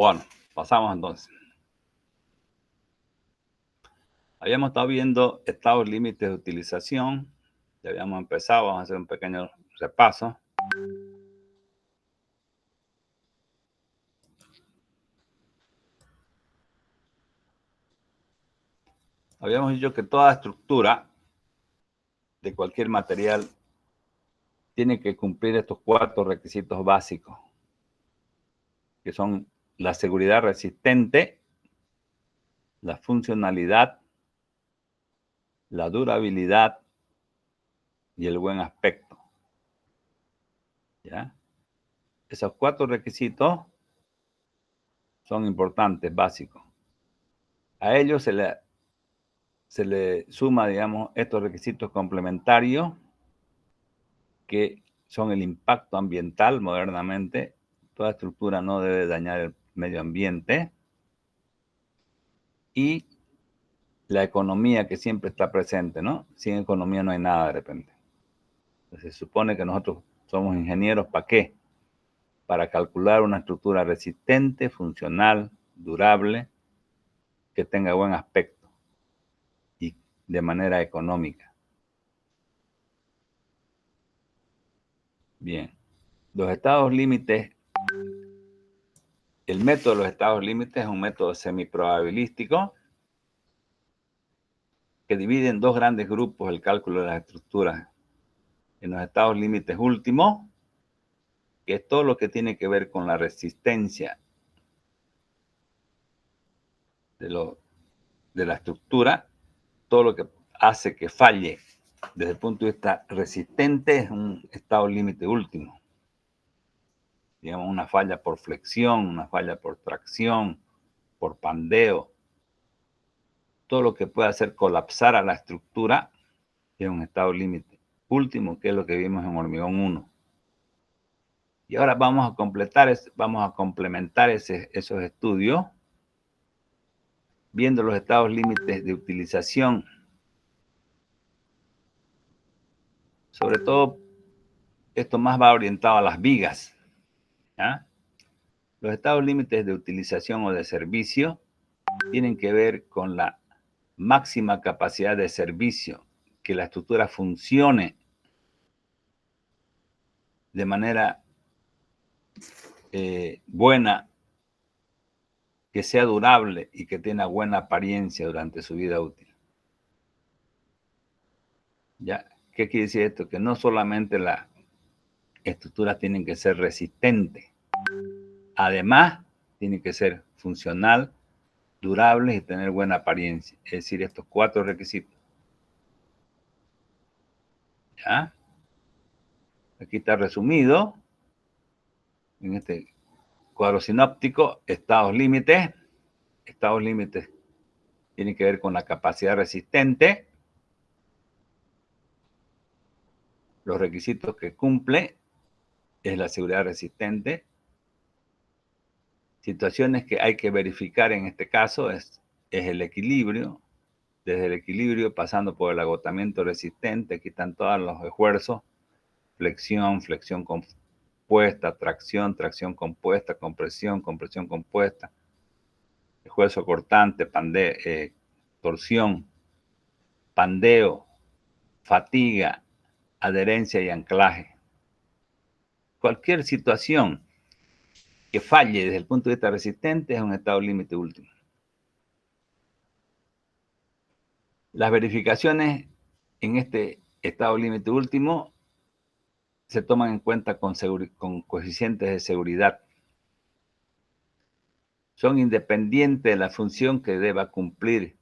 Bueno, pasamos entonces. Habíamos estado viendo estados límites de utilización. Ya habíamos empezado, vamos a hacer un pequeño repaso. Habíamos dicho que toda estructura de cualquier material tiene que cumplir estos 4 requisitos básicos, que son la seguridad resistente, la funcionalidad, la durabilidad y el buen aspecto. ¿Ya? Esos 4 requisitos son importantes, básicos. A ellos se le suma, digamos, estos requisitos complementarios, que son el impacto ambiental modernamente. Toda estructura no debe dañar el medio ambiente. Y la economía, que siempre está presente, ¿no? Sin economía no hay nada de repente. Entonces, se supone que nosotros somos ingenieros, ¿para qué? Para calcular una estructura resistente, funcional, durable, que tenga buen aspecto y de manera económica. Bien. Los estados límites, el método de los estados límites es un método semiprobabilístico que divide en 2 grandes grupos el cálculo de las estructuras. En los estados límites últimos, que es todo lo que tiene que ver con la resistencia de la estructura, todo lo que hace que falle desde el punto de vista resistente es un estado límite último. Digamos, una falla por flexión, una falla por tracción, por pandeo. Todo lo que pueda hacer colapsar a la estructura es un estado límite último, que es lo que vimos en hormigón 1. Y ahora vamos a complementar esos estudios viendo los estados límites de utilización. Sobre todo, esto más va orientado a las vigas. ¿Ya? Los estados límites de utilización o de servicio tienen que ver con la máxima capacidad de servicio, que la estructura funcione de manera buena, que sea durable y que tenga buena apariencia durante su vida útil. ¿Ya? ¿Qué quiere decir esto? Que no solamente las estructuras tienen que ser resistentes, además tienen que ser funcional, durables y tener buena apariencia. Es decir, estos 4 requisitos. ¿Ya? Aquí está resumido en este cuadro sinóptico: estados límites. Estados límites tienen que ver con la capacidad resistente, los requisitos que cumple es la seguridad resistente. Situaciones que hay que verificar en este caso es el equilibrio. Desde el equilibrio, pasando por el agotamiento resistente, aquí están todos los esfuerzos: flexión, flexión compuesta, tracción, tracción compuesta, compresión, compresión compuesta, esfuerzo cortante, torsión, pandeo, fatiga, adherencia y anclaje. Cualquier situación que falle desde el punto de vista resistente es un estado límite último. Las verificaciones en este estado límite último se toman en cuenta con coeficientes de seguridad. Son independientes de la función que deba cumplir.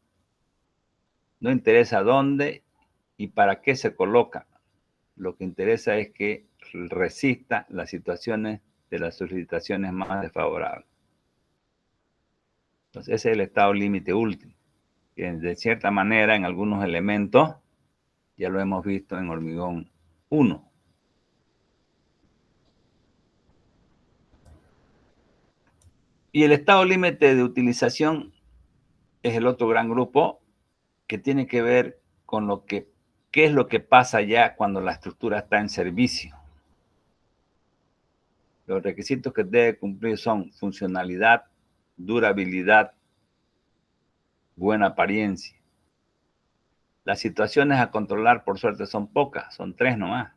No interesa dónde y para qué se coloca. Lo que interesa es que resista las situaciones de las solicitaciones más desfavorables. Entonces, ese es el estado límite último, que de cierta manera en algunos elementos ya lo hemos visto en hormigón 1. Y el estado límite de utilización es el otro gran grupo, que tiene que ver con qué es lo que pasa ya cuando la estructura está en servicio. Los requisitos que debe cumplir son funcionalidad, durabilidad, buena apariencia. Las situaciones a controlar, por suerte, son pocas, son 3 nomás.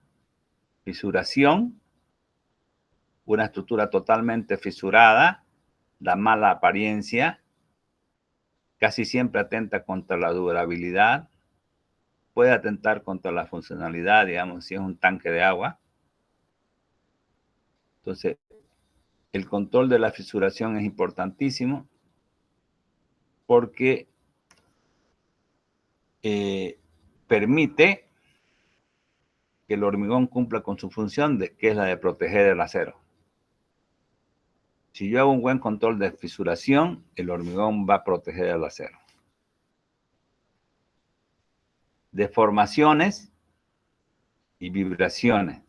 Fisuración, una estructura totalmente fisurada, la mala apariencia, casi siempre atenta contra la durabilidad, puede atentar contra la funcionalidad, digamos, si es un tanque de agua. Entonces, el control de la fisuración es importantísimo porque permite que el hormigón cumpla con su función, que es la de proteger el acero. Si yo hago un buen control de fisuración, el hormigón va a proteger el acero. Deformaciones y vibraciones.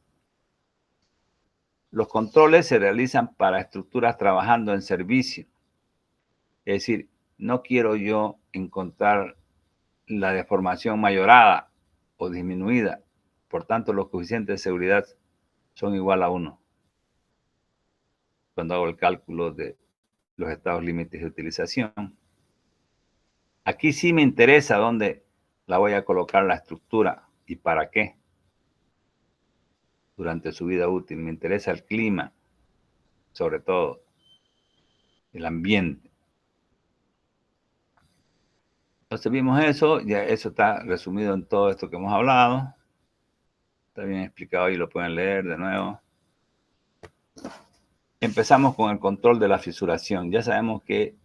Los controles se realizan para estructuras trabajando en servicio. Es decir, no quiero yo encontrar la deformación mayorada o disminuida. Por tanto, los coeficientes de seguridad son igual a 1 cuando hago el cálculo de los estados límites de utilización. Aquí sí me interesa dónde la voy a colocar la estructura y para qué durante su vida útil. Me interesa el clima, sobre todo, el ambiente. Entonces vimos eso, ya eso está resumido en todo esto que hemos hablado. Está bien explicado y lo pueden leer de nuevo. Empezamos con el control de la fisuración. Ya sabemos que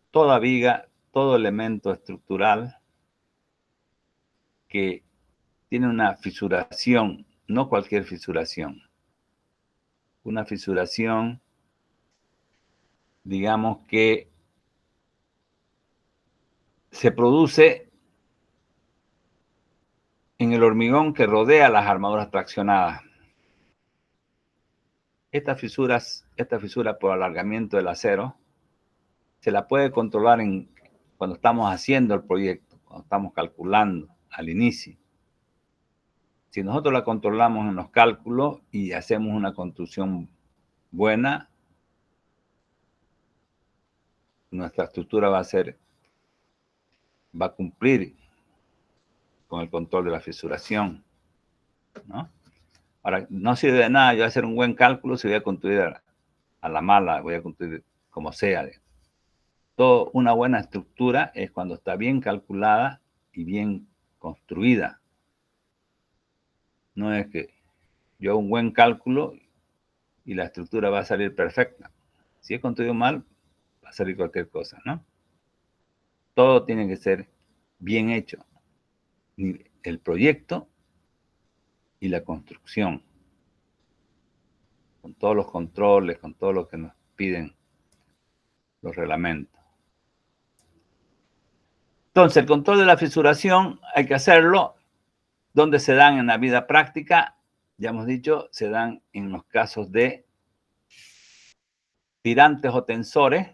toda viga, todo elemento estructural que tiene una fisuración, no cualquier fisuración, una fisuración, digamos que se produce en el hormigón que rodea las armaduras traccionadas. Esta fisura por alargamiento del acero se la puede controlar cuando estamos haciendo el proyecto, cuando estamos calculando al inicio. Si nosotros la controlamos en los cálculos y hacemos una construcción buena, nuestra estructura va a cumplir con el control de la fisuración, ¿no? Ahora, no sirve de nada yo hacer un buen cálculo si voy a construir a la mala, voy a construir como sea. Una buena estructura es cuando está bien calculada y bien construida. No es que yo hago un buen cálculo y la estructura va a salir perfecta. Si he construido mal, va a salir cualquier cosa, ¿no? Todo tiene que ser bien hecho. El proyecto y la construcción. Con todos los controles, con todo lo que nos piden los reglamentos. Entonces, el control de la fisuración hay que hacerlo donde se dan en la vida práctica, ya hemos dicho, se dan en los casos de tirantes o tensores.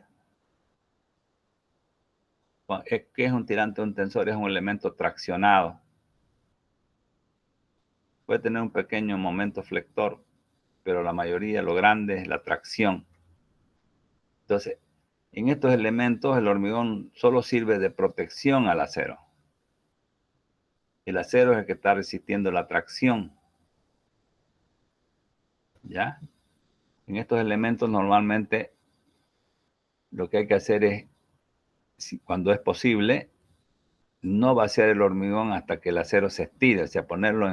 ¿Qué es un tirante o un tensor? Es un elemento traccionado. Puede tener un pequeño momento flector, pero la mayoría, lo grande, es la tracción. Entonces, en estos elementos el hormigón solo sirve de protección al acero. El acero es el que está resistiendo la tracción. ¿Ya? En estos elementos normalmente lo que hay que hacer es, cuando es posible, no vaciar el hormigón hasta que el acero se estire, o sea, ponerlo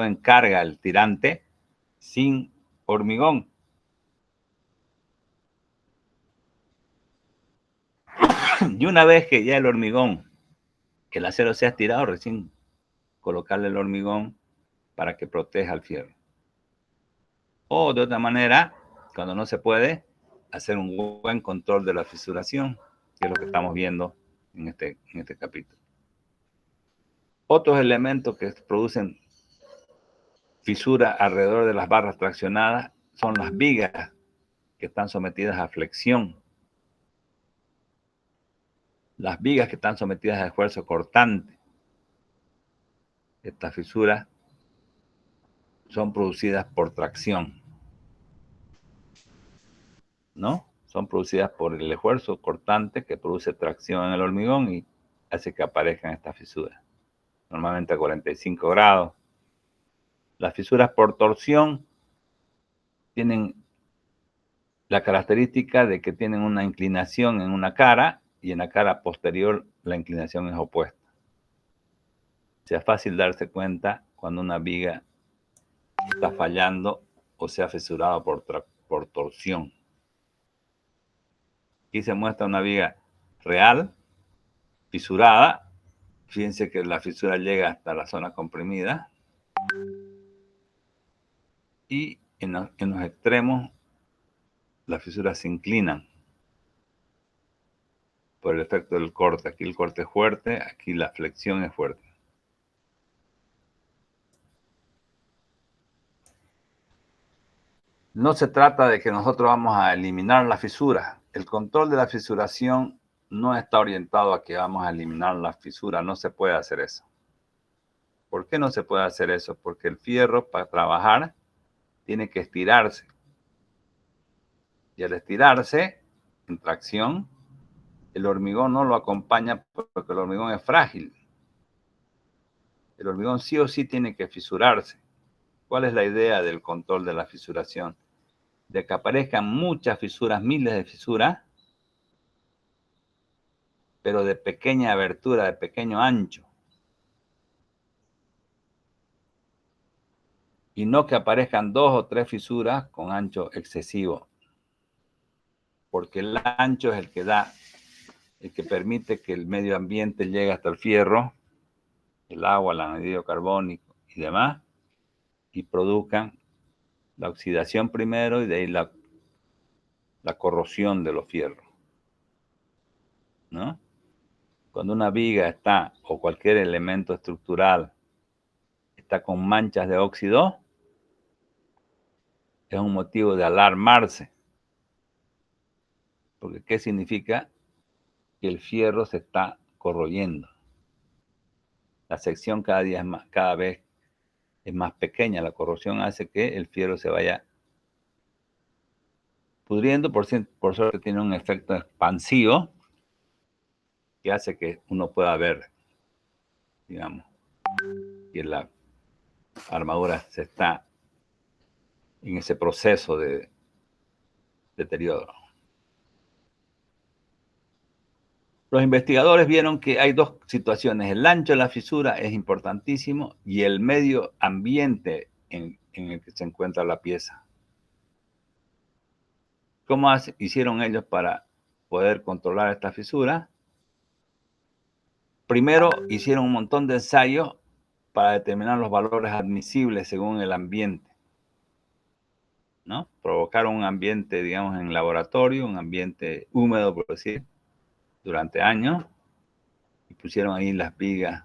en carga el tirante sin hormigón. Y una vez que ya el hormigón, que el acero se ha estirado, recién colocarle el hormigón para que proteja el fierro. O de otra manera, cuando no se puede, hacer un buen control de la fisuración, que es lo que estamos viendo en este capítulo. Otros elementos que producen fisura alrededor de las barras traccionadas son las vigas que están sometidas a flexión. Las vigas que están sometidas a esfuerzo cortante. Estas fisuras son producidas por tracción, ¿no? Son producidas por el esfuerzo cortante que produce tracción en el hormigón y hace que aparezcan estas fisuras. Normalmente a 45 grados. Las fisuras por torsión tienen la característica de que tienen una inclinación en una cara y en la cara posterior la inclinación es opuesta. O sea, es fácil darse cuenta cuando una viga está fallando o se ha fisurado por torsión. Aquí se muestra una viga real, fisurada. Fíjense que la fisura llega hasta la zona comprimida. Y en los extremos las fisuras se inclinan por el efecto del corte. Aquí el corte es fuerte, aquí la flexión es fuerte. No se trata de que nosotros vamos a eliminar la fisura. El control de la fisuración no está orientado a que vamos a eliminar la fisura. No se puede hacer eso. ¿Por qué no se puede hacer eso? Porque el fierro, para trabajar, tiene que estirarse. Y al estirarse, en tracción, el hormigón no lo acompaña porque el hormigón es frágil. El hormigón sí o sí tiene que fisurarse. ¿Cuál es la idea del control de la fisuración? De que aparezcan muchas fisuras, miles de fisuras, pero de pequeña abertura, de pequeño ancho. Y no que aparezcan 2 o 3 fisuras con ancho excesivo. Porque el ancho es el que permite que el medio ambiente llegue hasta el fierro, el agua, el anhídrido carbónico y demás, y produzcan la oxidación primero y de ahí la corrosión de los fierros, ¿no? Cuando una viga está, o cualquier elemento estructural, está con manchas de óxido, es un motivo de alarmarse. Porque ¿qué significa? Que el fierro se está corroyendo. La sección cada vez es más pequeña. La corrosión hace que el fierro se vaya pudriendo. Por suerte tiene un efecto expansivo que hace que uno pueda ver, digamos, que la armadura se está en ese proceso de deterioro. Los investigadores vieron que hay dos situaciones. El ancho de la fisura es importantísimo y el medio ambiente en el que se encuentra la pieza. ¿Cómo hicieron ellos para poder controlar esta fisura? Primero hicieron un montón de ensayos para determinar los valores admisibles según el ambiente, ¿no? Provocaron un ambiente, digamos, en laboratorio, un ambiente húmedo, por decir, durante años, y pusieron ahí las vigas,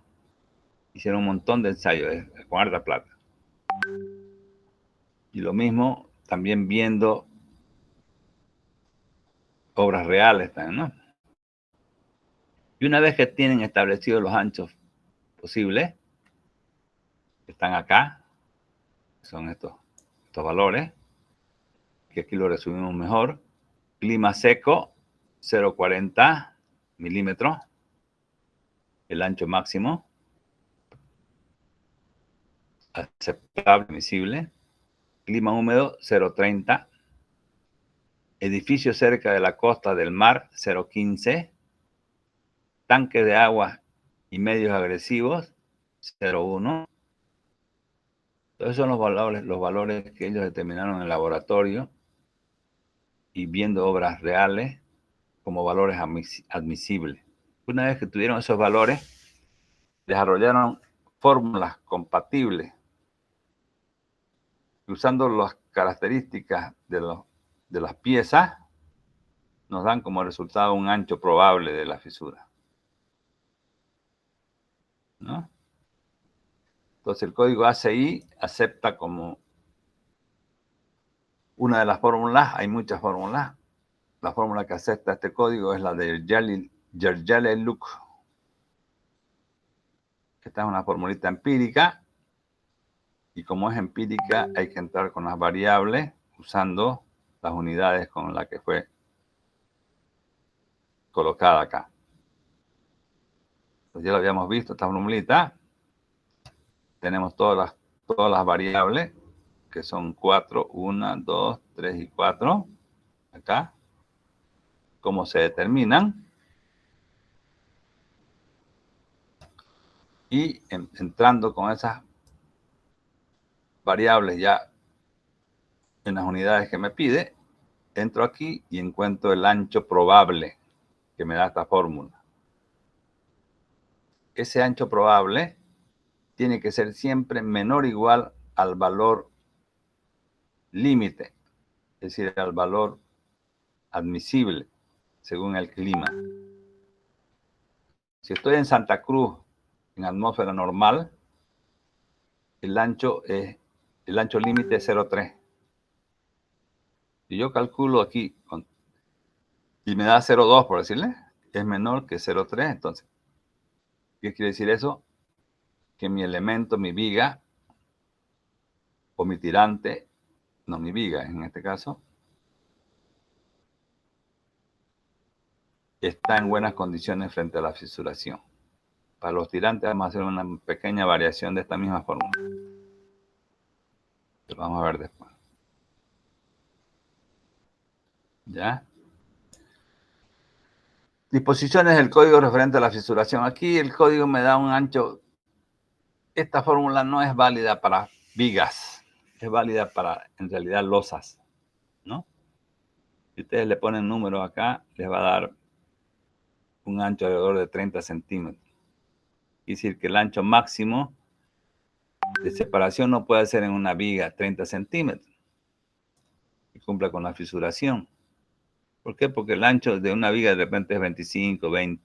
hicieron un montón de ensayos con harta plata. Y lo mismo también viendo obras reales también, ¿no? Y una vez que tienen establecidos los anchos posibles, que están acá, son estos valores, que aquí lo resumimos mejor. Clima seco, 0,40 milímetros, el ancho máximo, aceptable, admisible. Clima húmedo, 0,30. Edificio cerca de la costa del mar, 0,15. Tanques de agua y medios agresivos, 0,1. Esos son los valores que ellos determinaron en el laboratorio y viendo obras reales como valores admisibles. Una vez que tuvieron esos valores, desarrollaron fórmulas compatibles y usando las características de las piezas, nos dan como resultado un ancho probable de la fisura, ¿no? Entonces el código ACI acepta como una de las fórmulas, hay muchas fórmulas. La fórmula que acepta este código es la de Yerjalel-Luk. Esta es una formulita empírica y como es empírica hay que entrar con las variables usando las unidades con las que fue colocada acá. Pues ya lo habíamos visto, esta formulita. Tenemos todas las variables, que son 4, 1, 2, 3 y 4. Acá. Cómo se determinan. Y entrando con esas variables ya en las unidades que me pide, entro aquí y encuentro el ancho probable que me da esta fórmula. Ese ancho probable tiene que ser siempre menor o igual al valor límite, es decir, al valor admisible según el clima. Si estoy en Santa Cruz, en atmósfera normal, el ancho límite es 0,3. Si yo calculo aquí y me da 0,2, por decirle, es menor que 0,3, entonces, ¿qué quiere decir eso? Que mi elemento, mi viga, o mi tirante, no mi viga en este caso, está en buenas condiciones frente a la fisuración. Para los tirantes vamos a hacer una pequeña variación de esta misma fórmula. Lo vamos a ver después. ¿Ya? Disposiciones del código referente a la fisuración. Aquí el código me da un ancho. Esta fórmula no es válida para vigas. Es válida para, en realidad, losas, ¿no? Si ustedes le ponen números acá, les va a dar un ancho alrededor de 30 centímetros. Es decir, que el ancho máximo de separación no puede ser en una viga 30 centímetros. Que cumpla con la fisuración. ¿Por qué? Porque el ancho de una viga de repente es 25, 20.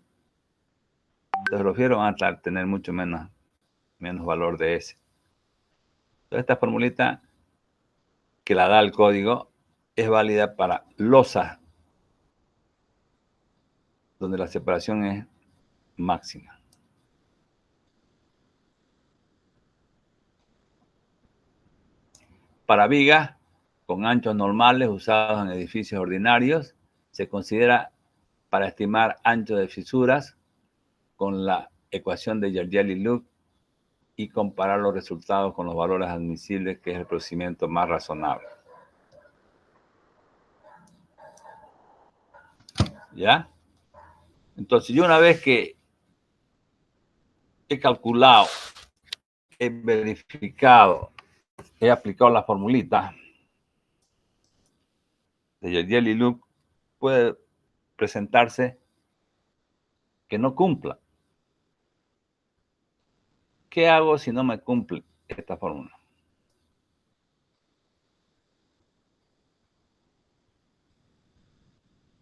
Entonces los fierros van a tener mucho menos valor de ese. Entonces esta formulita que la da el código es válida para losas donde la separación es máxima. Para vigas con anchos normales usados en edificios ordinarios, se considera para estimar ancho de fisuras con la ecuación de Yargelli-Luc y comparar los resultados con los valores admisibles, que es el procedimiento más razonable. ¿Ya? Entonces, yo una vez que he calculado, he verificado, he aplicado la formulita de Yargelli-Luc, puede presentarse que no cumpla. ¿Qué hago si no me cumple esta fórmula?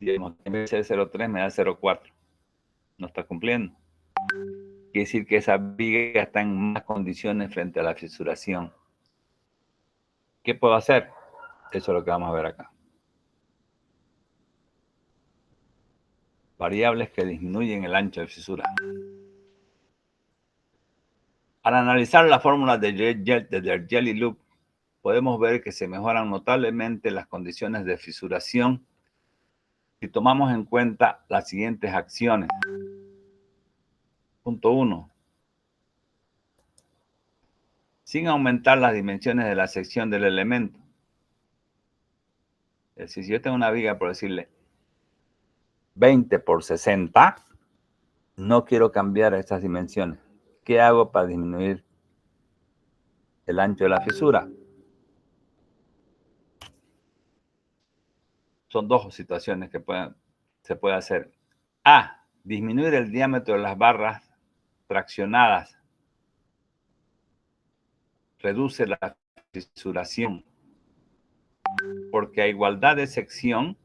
Digamos, en vez de 0,3 me da 0,4. No está cumpliendo. Quiere decir que esa viga está en más condiciones frente a la fisuración. ¿Qué puedo hacer? Eso es lo que vamos a ver acá. Variables que disminuyen el ancho de fisura. Al analizar la fórmula de Yargelli-Luc, podemos ver que se mejoran notablemente las condiciones de fisuración si tomamos en cuenta las siguientes acciones. Punto 1. Sin aumentar las dimensiones de la sección del elemento. Es decir, si yo tengo una viga, por decirle 20 por 60, no quiero cambiar estas dimensiones. ¿Qué hago para disminuir el ancho de la fisura? Son dos situaciones que se puede hacer. A, disminuir el diámetro de las barras traccionadas. Reduce la fisuración. Porque a igualdad de sección,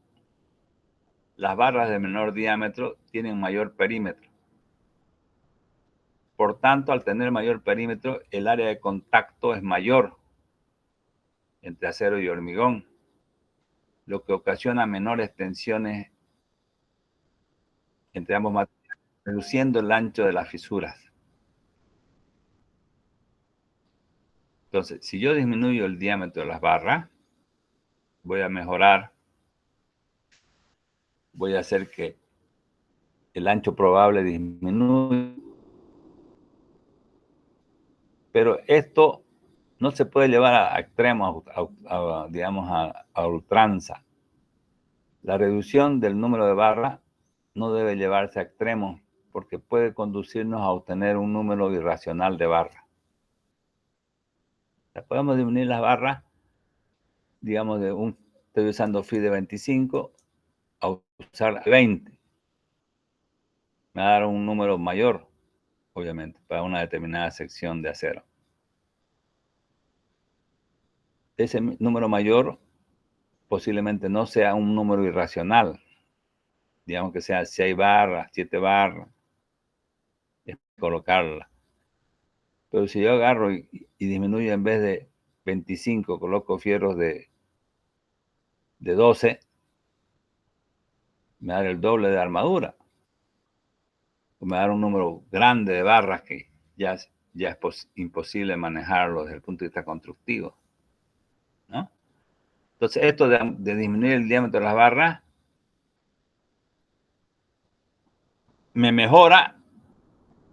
las barras de menor diámetro tienen mayor perímetro. Por tanto, al tener mayor perímetro, el área de contacto es mayor entre acero y hormigón, lo que ocasiona menores tensiones entre ambos materiales, reduciendo el ancho de las fisuras. Entonces, si yo disminuyo el diámetro de las barras, voy a mejorar, voy a hacer que el ancho probable disminuye. Pero esto no se puede llevar a extremos, digamos, a ultranza. La reducción del número de barras no debe llevarse a extremos porque puede conducirnos a obtener un número irracional de barras. O sea, podemos disminuir las barras, digamos, estoy usando phi de 25 a usar 20. Me va a dar un número mayor, obviamente, para una determinada sección de acero. Ese número mayor posiblemente no sea un número irracional, digamos que sea 6 barras, 7 barras, es colocarla. Pero si yo agarro y disminuyo en vez de 25, coloco fierros de 12, me da el doble de armadura. O me da un número grande de barras que ya es imposible manejarlo desde el punto de vista constructivo, ¿no? Entonces, esto de disminuir el diámetro de las barras me mejora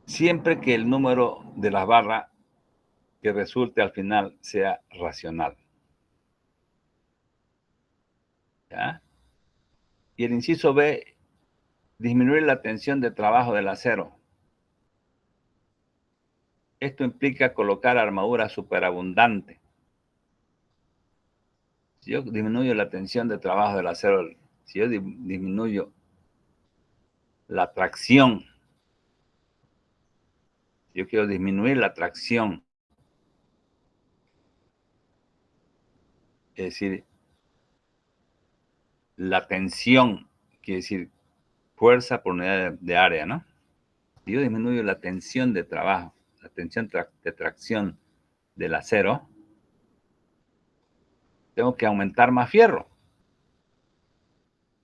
siempre que el número de las barras que resulte al final sea racional. ¿Ya? Y el inciso B, disminuir la tensión de trabajo del acero. Esto implica colocar armadura superabundante. Si yo disminuyo la tensión de trabajo del acero, si yo disminuyo la tracción, si yo quiero disminuir la tracción, es decir, la tensión, quiere decir fuerza por unidad de área, ¿no? Si yo disminuyo la tensión de trabajo, la tensión de tracción del acero, tengo que aumentar más fierro.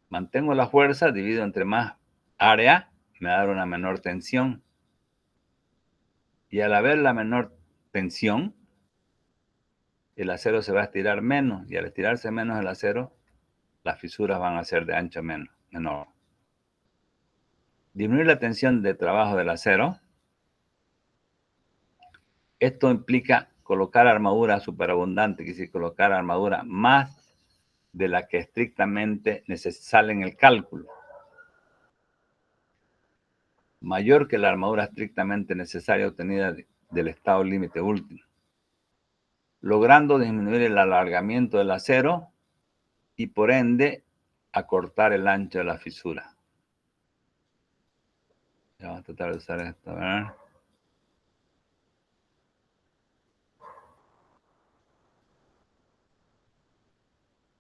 Mantengo la fuerza, divido entre más área, me va a dar una menor tensión. Y al haber la menor tensión, el acero se va a estirar menos. Y al estirarse menos el acero, las fisuras van a ser de ancho menor. Disminuir la tensión de trabajo del acero. Esto implica colocar armadura superabundante, que es decir, colocar armadura más de la que estrictamente sale en el cálculo. Mayor que la armadura estrictamente necesaria obtenida del estado límite último, logrando disminuir el alargamiento del acero y por ende acortar el ancho de la fisura. Ya vamos a tratar de usar esto, a ver.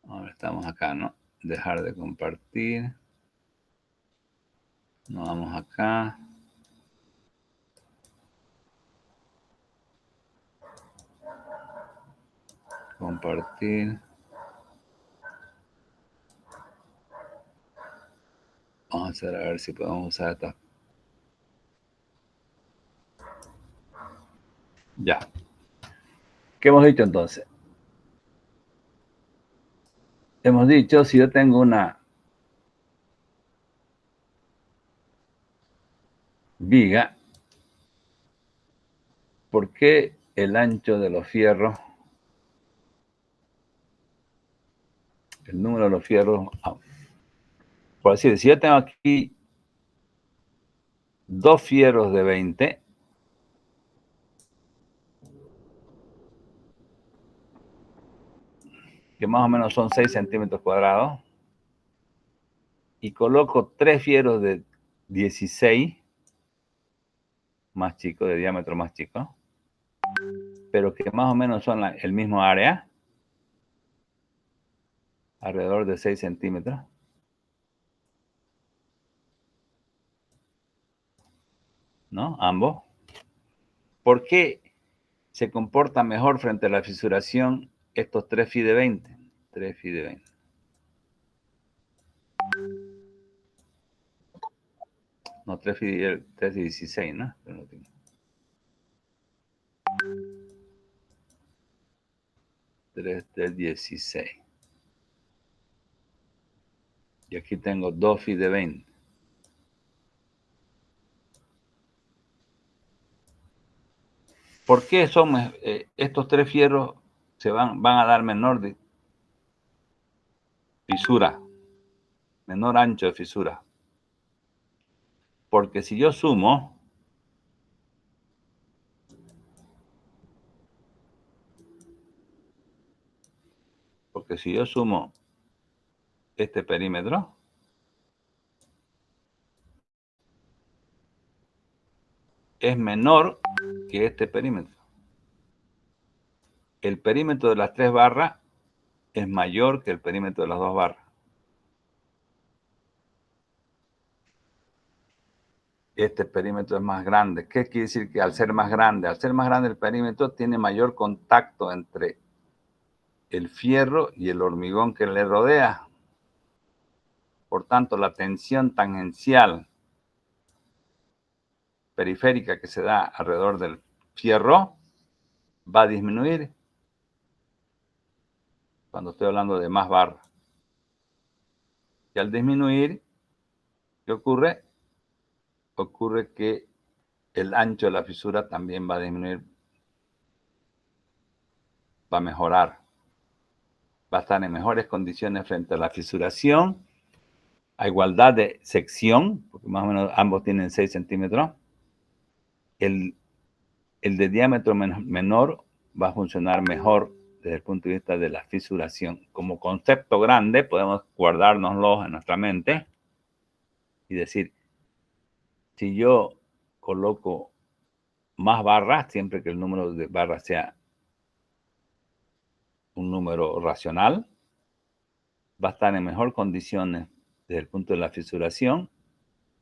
Ahora estamos acá, ¿no? Dejar de compartir. Nos vamos acá. Compartir. Vamos a hacer a ver si podemos usar esta. Ya. ¿Qué hemos dicho entonces? Hemos dicho, si yo tengo una viga, ¿por qué el ancho de los fierros, el número de los fierros, por decir, si yo tengo aquí 2 fierros de 20, que más o menos son 6 centímetros cuadrados, y coloco 3 fierros de 16, más chicos, de diámetro más chico, pero que más o menos son el mismo área, alrededor de 6 centímetros, ¿no? Ambos. ¿Por qué se comporta mejor frente a la fisuración estos 3 phi de 20? 3 phi de 20. No, 3 de 16, ¿no? 3 de 16. Y aquí tengo 2 phi de 20. ¿Por qué estos tres fierros van a dar menor fisura, menor ancho de fisura? Porque si yo sumo este perímetro, es menor que este perímetro. El perímetro de las tres barras es mayor que el perímetro de las dos barras. Este perímetro es más grande. ¿Qué quiere decir? Que al ser más grande el perímetro tiene mayor contacto entre el fierro y el hormigón que le rodea. Por tanto, la tensión tangencial periférica que se da alrededor del fierro va a disminuir cuando estoy hablando de más barras. Y al disminuir, ¿qué ocurre? Ocurre que el ancho de la fisura también va a disminuir, va a mejorar, va a estar en mejores condiciones frente a la fisuración, a igualdad de sección, porque más o menos ambos tienen 6 centímetros. El de diámetro menor va a funcionar mejor desde el punto de vista de la fisuración. Como concepto grande, podemos guardárnoslo en nuestra mente y decir, si yo coloco más barras, siempre que el número de barras sea un número racional, va a estar en mejor condiciones desde el punto de la fisuración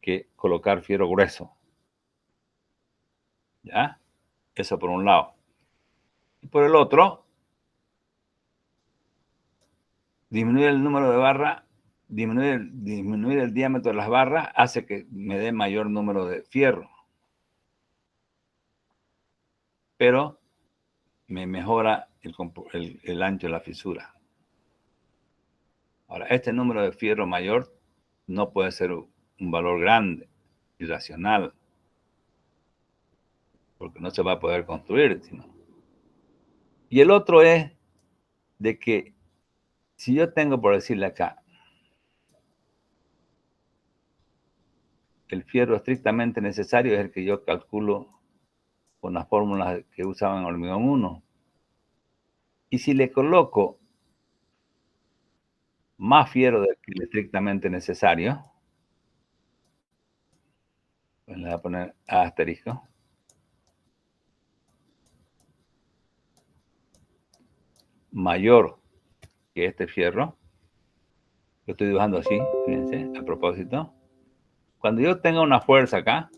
que colocar fierro grueso. ¿Ya? Eso por un lado. Y por el otro, disminuir el número de barras, disminuir el diámetro de las barras hace que me dé mayor número de fierro. Pero me mejora el ancho de la fisura. Ahora, este número de fierro mayor no puede ser un valor grande, irracional, porque no se va a poder construir. Y el otro es de que si yo tengo, por decirle acá, el fierro estrictamente necesario es el que yo calculo con las fórmulas que usaban en hormigón 1. Y si le coloco más fierro del que el estrictamente necesario, pues le voy a poner asterisco, mayor que este fierro, lo estoy dibujando así, fíjense, a propósito. Cuando yo tenga una fuerza acá,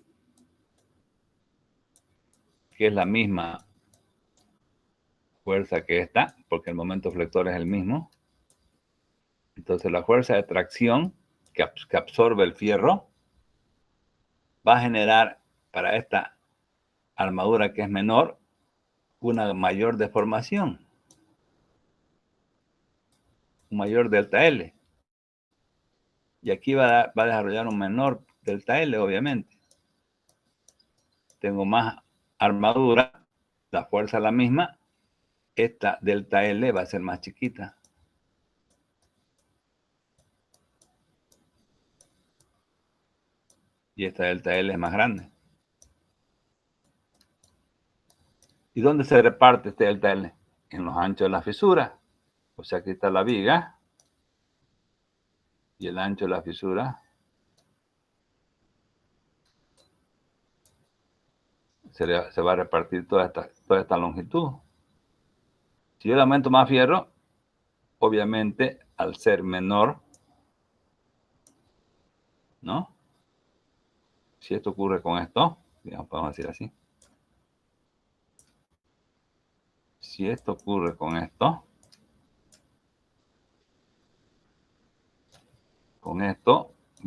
que es la misma fuerza que esta, porque el momento flector es el mismo, entonces la fuerza de tracción que absorbe el fierro va a generar para esta armadura que es menor una mayor deformación, un mayor delta L. Y aquí va a desarrollar un menor delta L, obviamente. Tengo más armadura, la fuerza es la misma, esta delta L va a ser más chiquita. Y esta delta L es más grande. ¿Y dónde se reparte este delta L? En los anchos de la fisura. O sea, aquí está la viga y el ancho de la fisura se va a repartir toda esta longitud. Si yo le aumento más fierro, obviamente al ser menor, ¿no? Si esto ocurre con esto, digamos, podemos decir así. Si esto ocurre con esto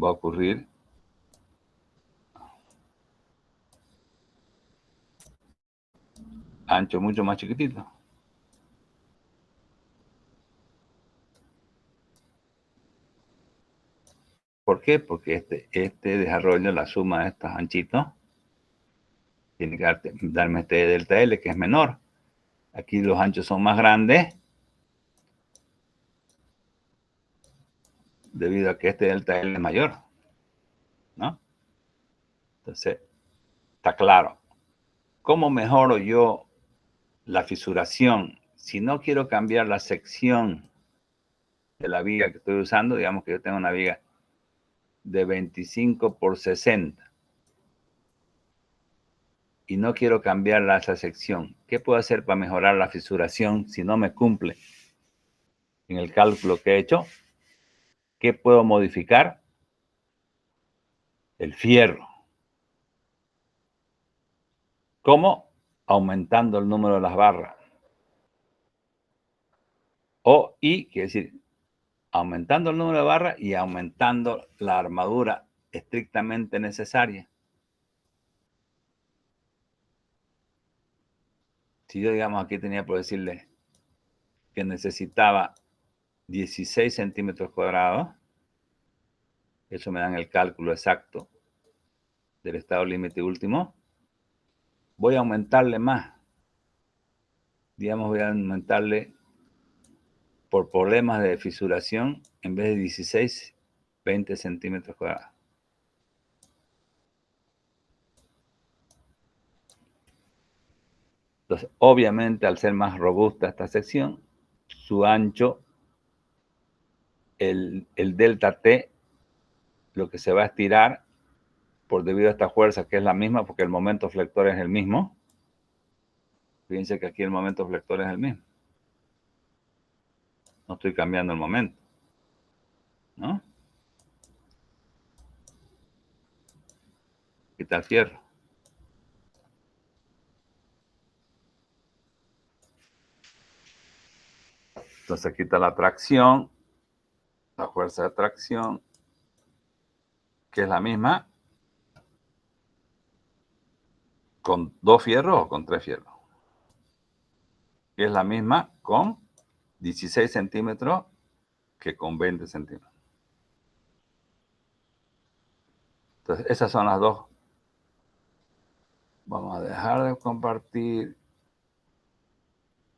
va a ocurrir ancho mucho más chiquitito. ¿Por qué? Porque este desarrollo, la suma de estos anchitos, tiene que darme este delta L, que es menor. Aquí los anchos son más grandes, debido a que este delta L es mayor, ¿no? Entonces, está claro. ¿Cómo mejoro yo la fisuración? Si no quiero cambiar la sección de la viga que estoy usando, digamos que yo tengo una viga de 25 por 60 y no quiero cambiar esa sección, ¿qué puedo hacer para mejorar la fisuración si no me cumple en el cálculo que he hecho? ¿Qué puedo modificar? El fierro. ¿Cómo? Aumentando el número de las barras. Quiere decir, aumentando el número de barras y aumentando la armadura estrictamente necesaria. Si yo, digamos, aquí tenía por decirle que necesitaba 16 centímetros cuadrados, eso me dan el cálculo exacto del estado límite último, voy a aumentarle más. Digamos, voy a aumentarle por problemas de fisuración, en vez de 16, 20 centímetros cuadrados. Entonces, obviamente, al ser más robusta esta sección, su ancho, el delta T, lo que se va a estirar por debido a esta fuerza, que es la misma, porque el momento flector es el mismo. Fíjense que aquí el momento flector es el mismo. No estoy cambiando el momento, ¿no? Quita el fierro. Entonces quita la tracción, la fuerza de tracción, que es la misma, con 2 fierros o con 3 fierros. Que es la misma con 16 centímetros que con 20 centímetros. Entonces, esas son las dos. Vamos a dejar de compartir.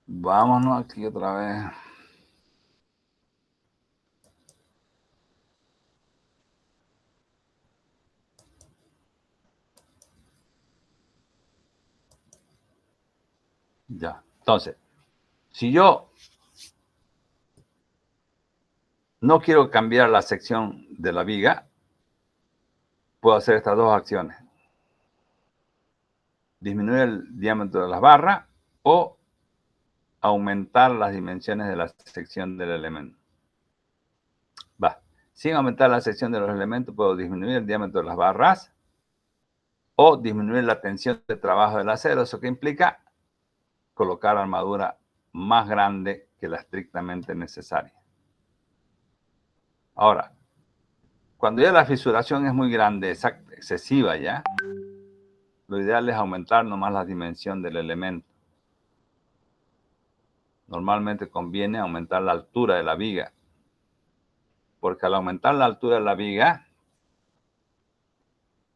Vámonos aquí otra vez. Ya. Entonces, si yo no quiero cambiar la sección de la viga, puedo hacer estas dos acciones. Disminuir el diámetro de las barras o aumentar las dimensiones de la sección del elemento. Va. Sin aumentar la sección de los elementos, puedo disminuir el diámetro de las barras o disminuir la tensión de trabajo del acero. ¿Eso qué implica? Colocar armadura más grande que la estrictamente necesaria. Ahora, cuando ya la fisuración es muy grande, excesiva ya, lo ideal es aumentar nomás la dimensión del elemento. Normalmente conviene aumentar la altura de la viga, porque al aumentar la altura de la viga,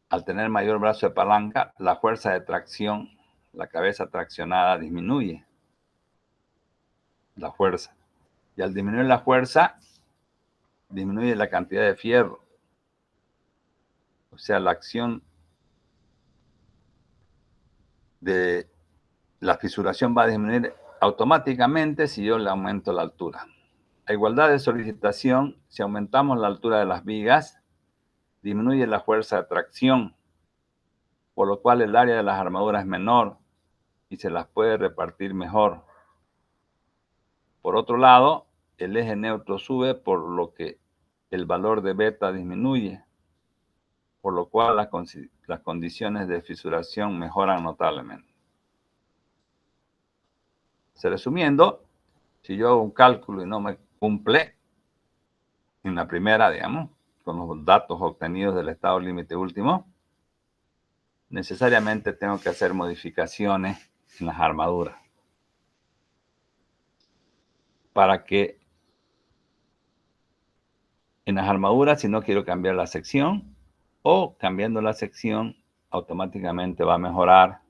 al tener mayor brazo de palanca, la fuerza de tracción, la cabeza traccionada disminuye la fuerza. Y al disminuir la fuerza, disminuye la cantidad de fierro. O sea, la acción de la fisuración va a disminuir automáticamente si yo le aumento la altura. A igualdad de solicitación, si aumentamos la altura de las vigas, disminuye la fuerza de tracción, por lo cual el área de las armaduras es menor y se las puede repartir mejor. Por otro lado, el eje neutro sube, por lo que el valor de beta disminuye, por lo cual las condiciones de fisuración mejoran notablemente. Resumiendo, si yo hago un cálculo y no me cumple en la primera, digamos, con los datos obtenidos del estado límite último, necesariamente tengo que hacer modificaciones en las armaduras para que en las armaduras, si no quiero cambiar la sección, o cambiando la sección, automáticamente va a mejorar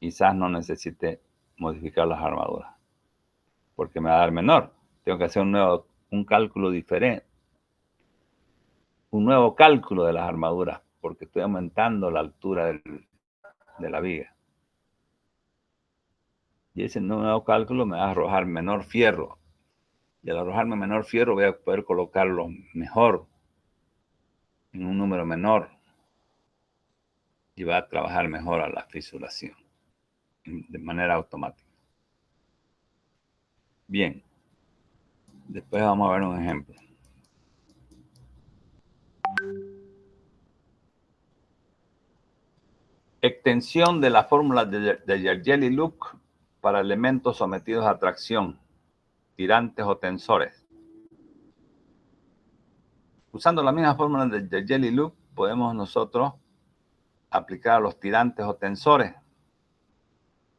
quizás no necesite modificar las armaduras, porque me va a dar menor. Tengo que hacer un cálculo diferente, un nuevo cálculo de las armaduras, porque estoy aumentando la altura de la viga. Y ese nuevo cálculo me va a arrojar menor fierro. Y al arrojarme menor fierro voy a poder colocarlo mejor, en un número menor, y va a trabajar mejor a la fisuración de manera automática. Bien, después vamos a ver un ejemplo. Extensión de la fórmula de Yergeli-Luc para elementos sometidos a tracción, tirantes o tensores. Usando la misma fórmula de Yergeli-Luc, podemos nosotros aplicar a los tirantes o tensores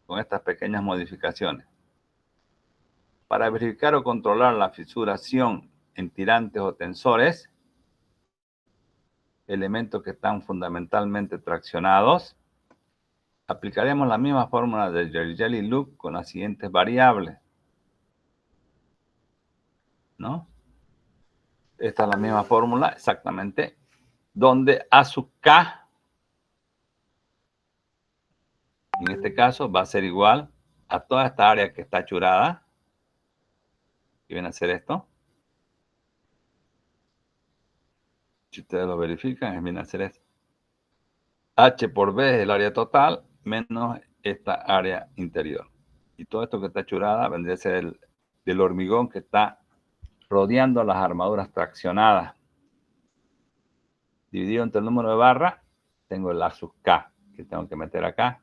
con estas pequeñas modificaciones. Para verificar o controlar la fisuración en tirantes o tensores, elementos que están fundamentalmente traccionados, aplicaremos la misma fórmula de Yergeli-Luc con las siguientes variables, ¿no? Esta es la misma fórmula exactamente, donde A sub K, en este caso, va a ser igual a toda esta área que está achurada, que viene a ser esto. Si ustedes lo verifican, viene a ser esto. H por B es el área total, menos esta área interior. Y todo esto que está achurada vendría a ser del hormigón que está rodeando las armaduras traccionadas. Dividido entre el número de barras, tengo el A sub K, que tengo que meter acá.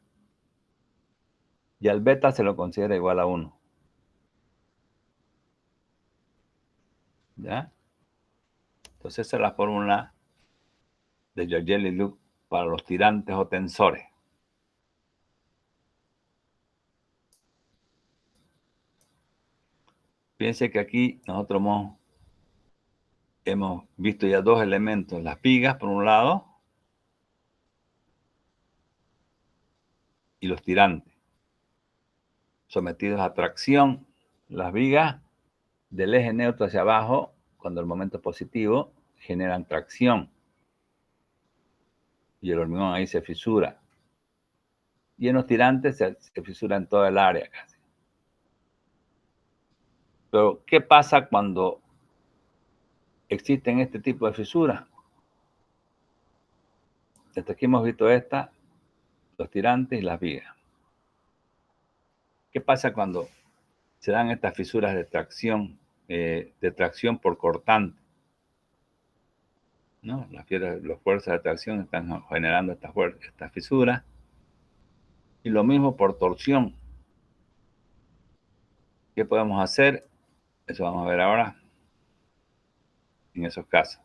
Y al beta se lo considera igual a 1. ¿Ya? Entonces esa es la fórmula de Yergeli-Luc para los tirantes o tensores. Fíjense que aquí nosotros hemos visto ya dos elementos, las vigas por un lado y los tirantes, sometidos a tracción. Las vigas del eje neutro hacia abajo, cuando el momento es positivo, generan tracción y el hormigón ahí se fisura. Y en los tirantes se fisura en toda el área casi. Pero, ¿qué pasa cuando existen este tipo de fisuras? Hasta aquí hemos visto los tirantes y las vigas. ¿Qué pasa cuando se dan estas fisuras de tracción por cortante? ¿No? Las fuerzas de tracción están generando estas fisuras. Y lo mismo por torsión. ¿Qué podemos hacer? Eso vamos a ver ahora en esos casos.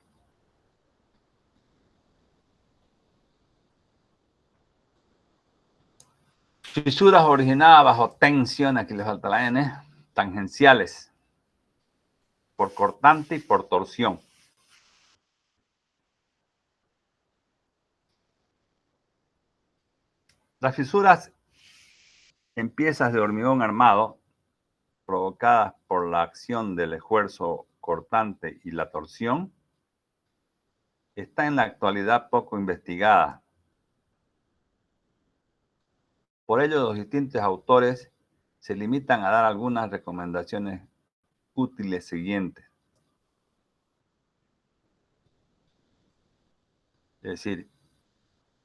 Fisuras originadas bajo tensión, aquí le falta la N, tangenciales, por cortante y por torsión. Las fisuras en piezas de hormigón armado provocadas por la acción del esfuerzo cortante y la torsión está en la actualidad poco investigada. Por ello, los distintos autores se limitan a dar algunas recomendaciones útiles siguientes. Es decir,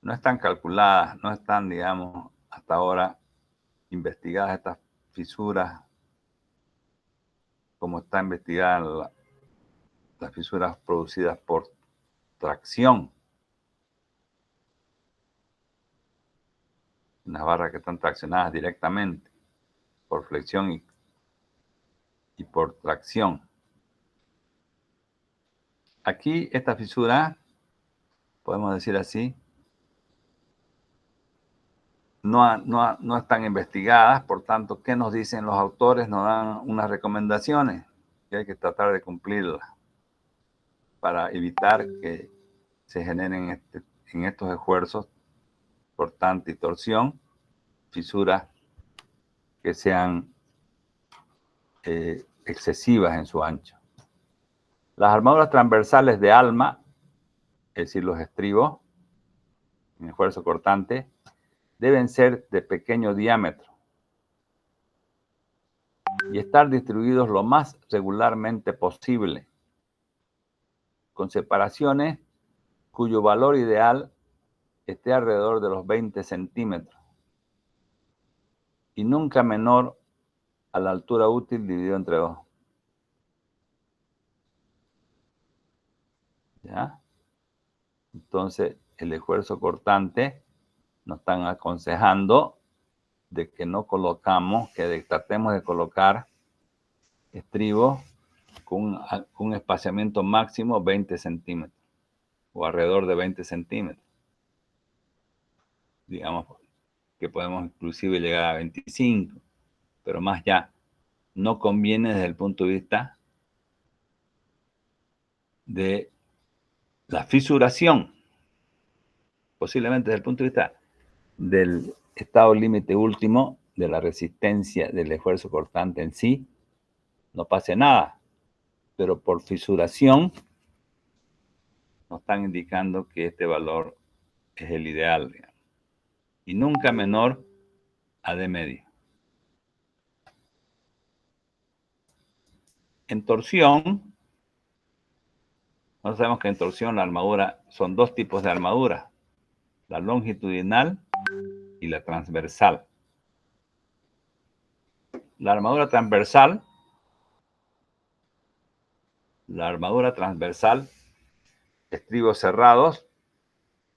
no están calculadas, no están, digamos, hasta ahora investigadas estas fisuras como está investigada las fisuras producidas por tracción. Unas barras que están traccionadas directamente por flexión y por tracción. Aquí esta fisura, podemos decir así, no están investigadas, por tanto, ¿qué nos dicen los autores? Nos dan unas recomendaciones que hay que tratar de cumplirlas para evitar que se generen en estos esfuerzos cortante y torsión, fisuras que sean excesivas en su ancho. Las armaduras transversales de alma, es decir, los estribos, en esfuerzo cortante, deben ser de pequeño diámetro y estar distribuidos lo más regularmente posible, con separaciones cuyo valor ideal esté alrededor de los 20 centímetros y nunca menor a la altura útil dividido entre 2. ¿Ya? Entonces, el esfuerzo cortante nos están aconsejando de que no colocamos, que tratemos de colocar estribos con un espaciamiento máximo 20 centímetros o alrededor de 20 centímetros. Digamos que podemos inclusive llegar a 25, pero más ya no conviene desde el punto de vista de la fisuración, posiblemente desde el punto de vista del estado límite último de la resistencia del esfuerzo cortante en sí, no pase nada, pero por fisuración nos están indicando que este valor es el ideal, digamos, y nunca menor a D medio. En torsión, nosotros sabemos que en torsión la armadura son dos tipos de armadura, la longitudinal y la transversal. La armadura transversal, estribos cerrados,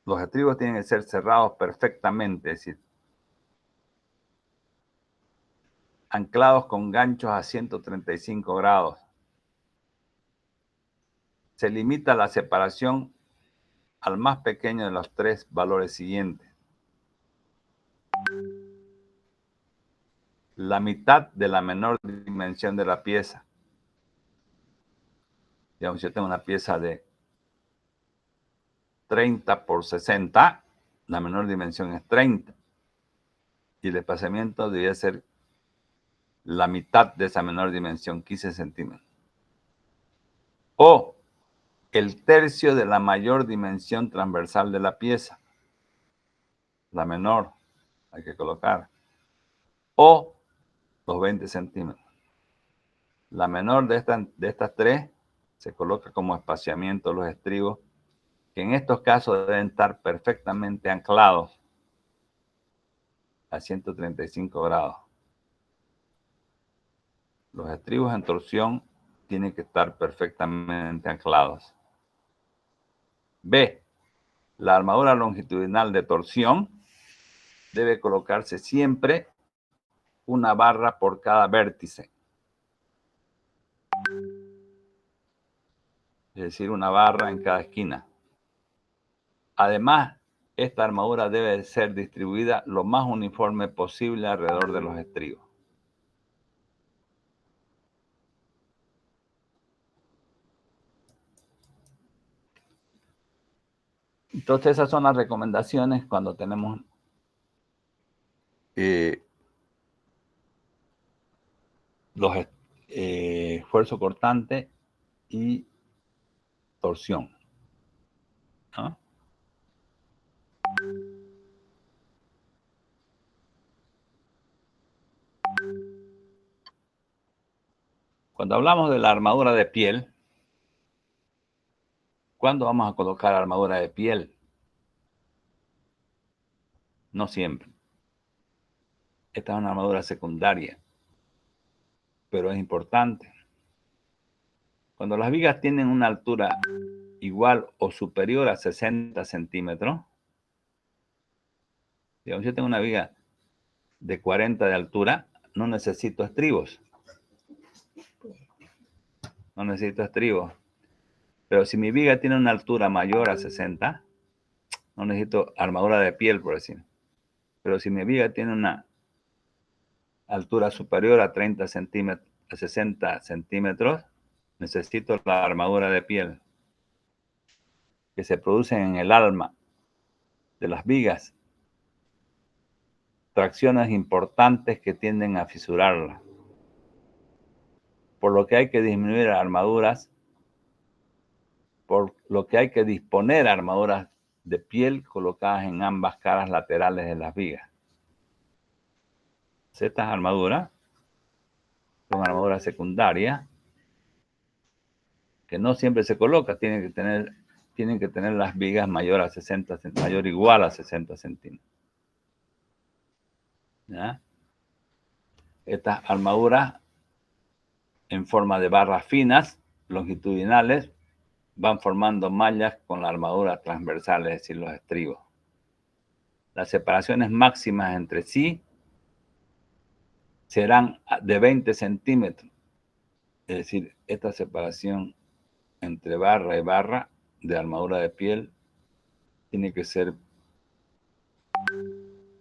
los estribos tienen que ser cerrados perfectamente, es decir, anclados con ganchos a 135 grados. Se limita la separación al más pequeño de los tres valores siguientes. La mitad de la menor dimensión de la pieza. Digamos, yo tengo una pieza de 30 por 60, la menor dimensión es 30. Y el espaciamiento debía ser la mitad de esa menor dimensión, 15 centímetros. O el tercio de la mayor dimensión transversal de la pieza. La menor hay que colocar. O los 20 centímetros. La menor de estas tres se coloca como espaciamiento los estribos, que en estos casos deben estar perfectamente anclados a 135 grados. Los estribos en torsión tienen que estar perfectamente anclados. B. La armadura longitudinal de torsión debe colocarse siempre una barra por cada vértice. Es decir, una barra en cada esquina. Además, esta armadura debe ser distribuida lo más uniforme posible alrededor de los estribos. Entonces, esas son las recomendaciones cuando tenemos los esfuerzo cortante y torsión, ¿no? Cuando hablamos de la armadura de piel, ¿cuándo vamos a colocar armadura de piel? No siempre. Esta es una armadura secundaria, pero es importante. Cuando las vigas tienen una altura igual o superior a 60 centímetros, digamos, yo tengo una viga de 40 de altura, no necesito estribos. No necesito estribos. Pero si mi viga tiene una altura mayor a 60, no necesito armadura de piel, por decir. Pero si mi viga tiene una altura superior a 30 centímetros, a 60 centímetros, necesito la armadura de piel que se produce en el alma de las vigas. tracciones importantes que tienden a fisurarla, por lo que hay que disminuir armaduras, por lo que hay que disponer armaduras de piel colocadas en ambas caras laterales de las vigas. Estas armaduras son armaduras secundarias que no siempre se coloca, tienen que tener las vigas mayor o igual a 60 centímetros. ¿Ya? Estas armaduras en forma de barras finas, longitudinales, van formando mallas con la armadura transversal, es decir, los estribos. Las separaciones máximas entre sí serán de 20 centímetros. Es decir, esta separación entre barra y barra de armadura de piel tiene que ser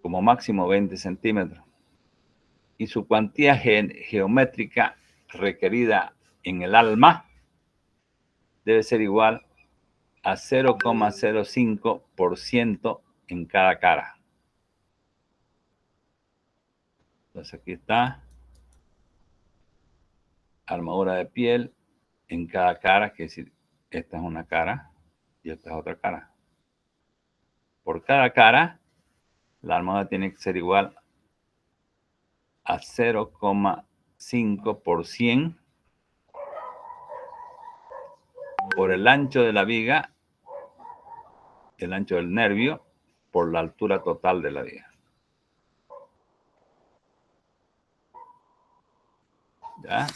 como máximo 20 centímetros. Y su cuantía geométrica requerida en el alma debe ser igual a 0,05% en cada cara. Entonces aquí está armadura de piel en cada cara, que es decir, esta es una cara y esta es otra cara. Por cada cara, la armadura tiene que ser igual a 0,5% por el ancho de la viga, el ancho del nervio, por la altura total de la viga. ¿Ya?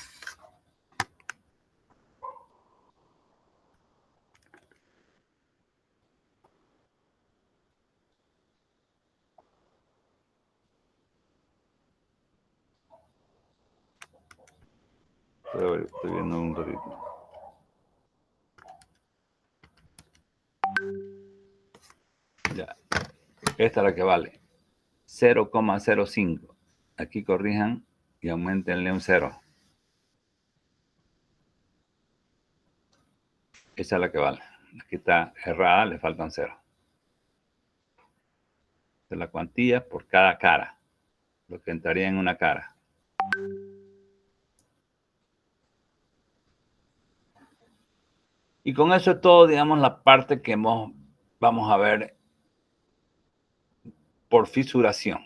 Estoy viendo un ratito. Ya. Esta es la que vale 0,05. Aquí corrijan y aumentenle un 0. Esa es la que vale. Aquí está errada, le faltan 0. Esta es la cuantía por cada cara, lo que entraría en una cara. Y con eso es todo, digamos, la parte que vamos a ver por fisuración.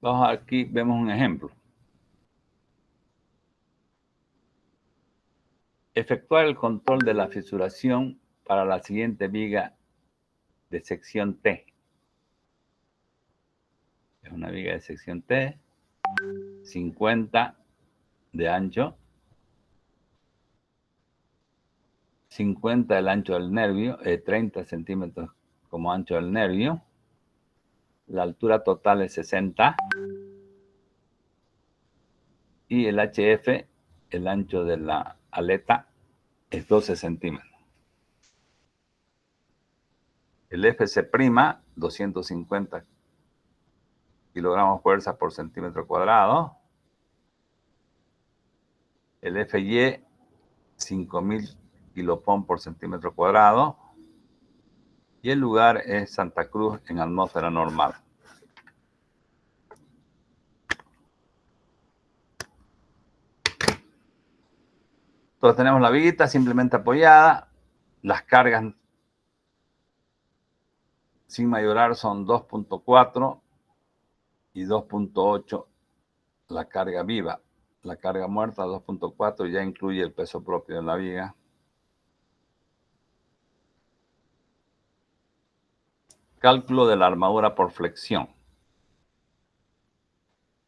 Aquí vemos un ejemplo. Efectuar el control de la fisuración para la siguiente viga de sección T. Es una viga de sección T, 50 de ancho, 50 el ancho del nervio, 30 centímetros como ancho del nervio. La altura total es 60. Y el HF, el ancho de la aleta, es 12 centímetros. El FC', 250 kilogramos fuerza por centímetro cuadrado. El FY, 5000 kilopón por centímetro cuadrado. Y el lugar es Santa Cruz en atmósfera normal. Entonces tenemos la viguita simplemente apoyada. Las cargas sin mayorar son 2.4 y 2.8 la carga viva. La carga muerta 2.4 ya incluye el peso propio de la viga. Cálculo de la armadura por flexión.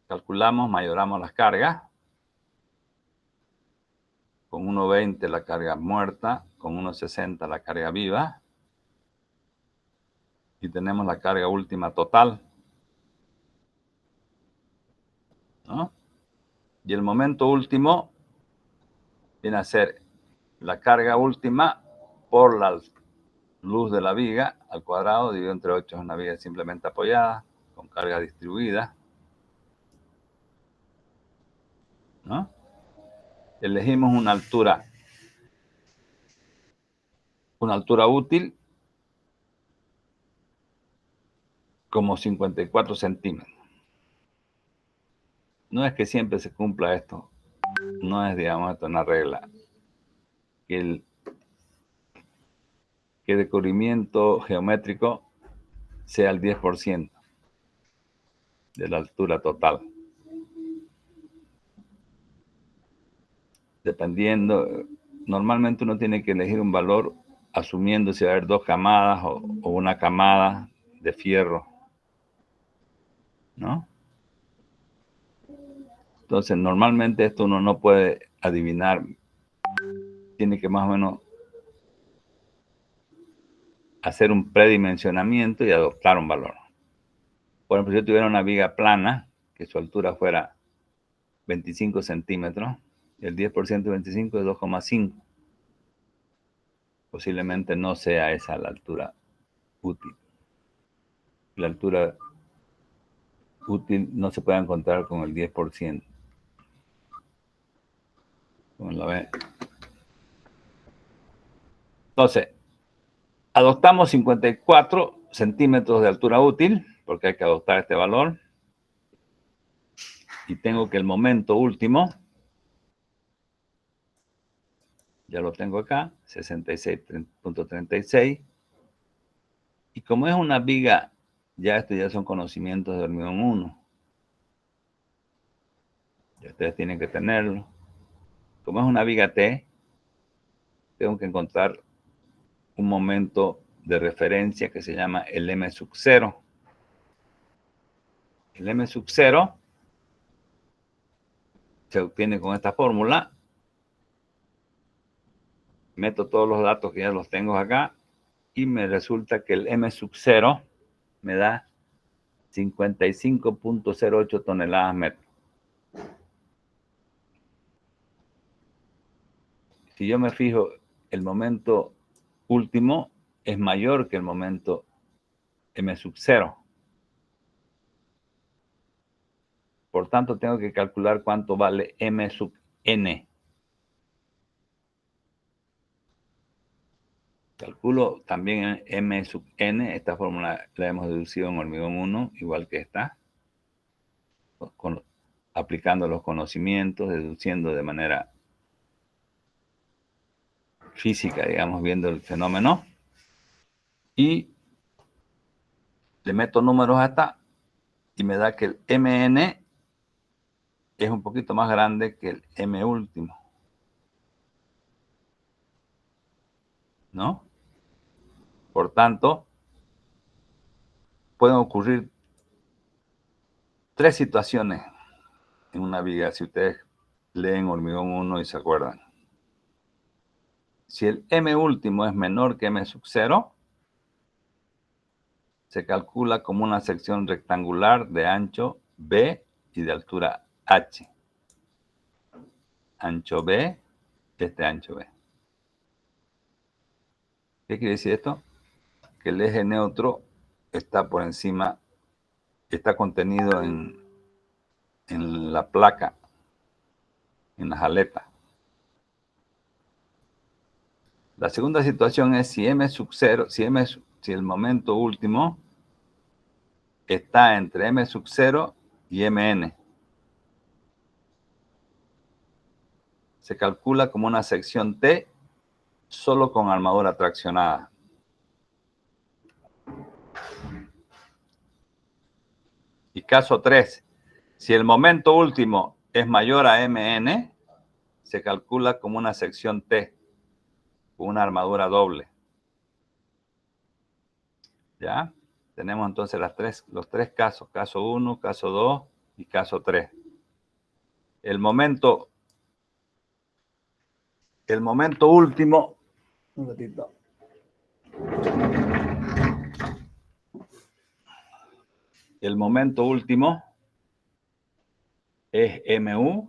Calculamos, mayoramos las cargas. Con 1.20 la carga muerta, con 1.60 la carga viva. Y tenemos la carga última total, ¿no? Y el momento último viene a ser la carga última por la luz de la viga al cuadrado dividido entre 8. Es una viga simplemente apoyada con carga distribuida, ¿no? Elegimos una altura útil como 54 centímetros. No es que siempre se cumpla esto, no es, digamos, esto una regla. Que el cubrimiento geométrico sea el 10% de la altura total. Dependiendo, normalmente uno tiene que elegir un valor asumiendo si va a haber 2 camadas o una camada de fierro, ¿no? Entonces, normalmente esto uno no puede adivinar, tiene que más o menos hacer un predimensionamiento y adoptar un valor. Por ejemplo, si yo tuviera una viga plana, que su altura fuera 25 centímetros, el 10% de 25 es 2,5. Posiblemente no sea esa la altura útil. La altura útil no se puede encontrar con el 10%. Como lo ve. Entonces, adoptamos 54 centímetros de altura útil, porque hay que adoptar este valor. Y tengo que el momento último, ya lo tengo acá, 66.36. Y como es una viga, ya estos ya son conocimientos de hormigón 1. Ya ustedes tienen que tenerlo. Como es una viga T, tengo que encontrar un momento de referencia que se llama el M sub 0. El M sub 0 se obtiene con esta fórmula. Meto todos los datos que ya los tengo acá y me resulta que el M sub 0 me da 55.08 toneladas metro. Si yo me fijo, el momento último es mayor que el momento M sub 0. Por tanto, tengo que calcular cuánto vale M sub n. Calculo también M sub n. Esta fórmula la hemos deducido en hormigón 1, igual que esta. Aplicando los conocimientos, deduciendo de manera física, digamos, viendo el fenómeno. Y le meto números a esta y me da que el Mn es un poquito más grande que el M último, ¿no? Por tanto, pueden ocurrir 3 situaciones en una viga, si ustedes leen hormigón 1 y se acuerdan. Si el M último es menor que M sub 0, se calcula como una sección rectangular de ancho B y de altura H. Ancho B, este ancho B. ¿Qué quiere decir esto? Que el eje neutro está por encima, está contenido en la placa, en las aletas. La segunda situación es si M sub 0, si el momento último está entre M sub 0 y Mn. Se calcula como una sección T solo con armadura traccionada. Y caso 3, si el momento último es mayor a Mn, se calcula como una sección T con una armadura doble. ¿Ya? Tenemos entonces los 3 casos, caso 1, caso 2 y caso 3. El momento último, un ratito. El momento último es MU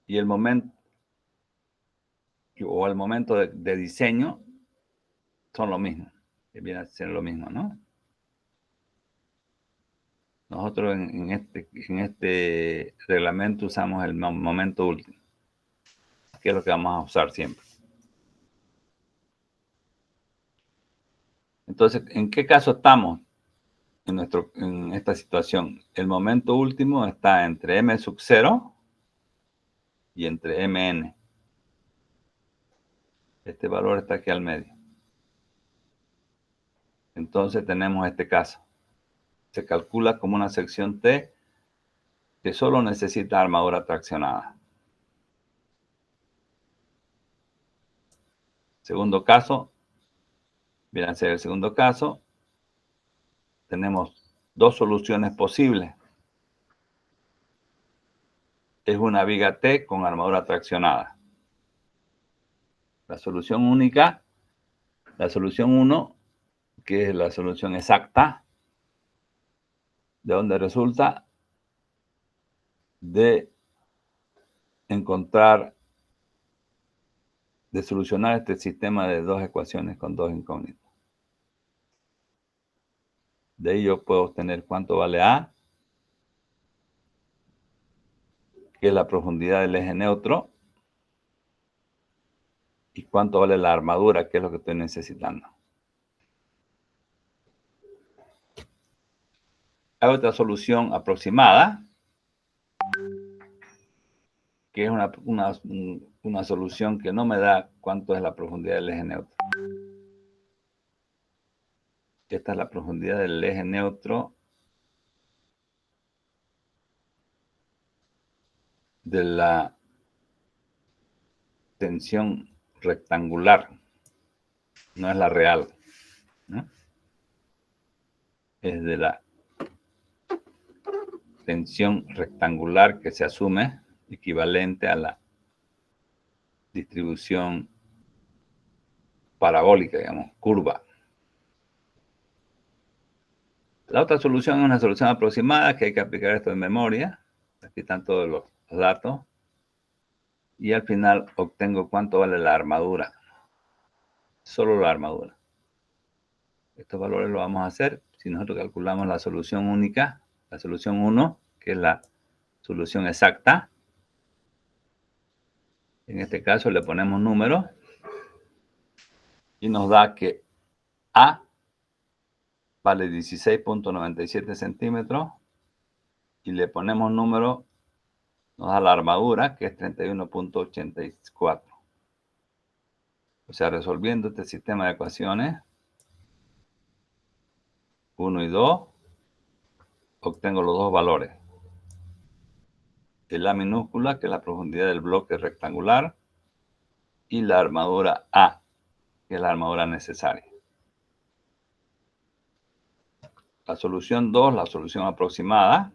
y el momento o al momento de diseño son lo mismo, que viene a ser lo mismo, ¿no? Nosotros en este reglamento usamos el momento último, que es lo que vamos a usar siempre. Entonces, ¿en qué caso estamos en esta situación? El momento último está entre m sub 0 y entre mn. Este valor está aquí al medio. Entonces tenemos este caso. Se calcula como una sección T que solo necesita armadura traccionada. Segundo caso, viene a ser el segundo caso. Tenemos dos soluciones posibles. Es una viga T con armadura traccionada. La solución única, la solución 1, que es la solución exacta, de donde resulta de encontrar, de solucionar este sistema de dos ecuaciones con dos incógnitas. De ahí yo puedo obtener cuánto vale A, que es la profundidad del eje neutro, y cuánto vale la armadura, que es lo que estoy necesitando. Hay otra solución aproximada, que es una solución que no me da cuánto es la profundidad del eje neutro. Esta es la profundidad del eje neutro de la tensión rectangular. No es la real, ¿no? Es de la tensión rectangular que se asume equivalente a la distribución parabólica, digamos, curva. La otra solución es una solución aproximada, que hay que aplicar esto en memoria. Aquí están todos los datos. Y al final obtengo cuánto vale la armadura. Solo la armadura. Estos valores lo vamos a hacer si nosotros calculamos la solución única, la solución 1, que es la solución exacta. En este caso le ponemos números y nos da que A vale 16.97 centímetros y le ponemos número, nos da la armadura, que es 31.84. O sea, resolviendo este sistema de ecuaciones, 1 y 2, obtengo los dos valores. El A minúscula, que es la profundidad del bloque rectangular, y la armadura A, que es la armadura necesaria. La solución 2, la solución aproximada,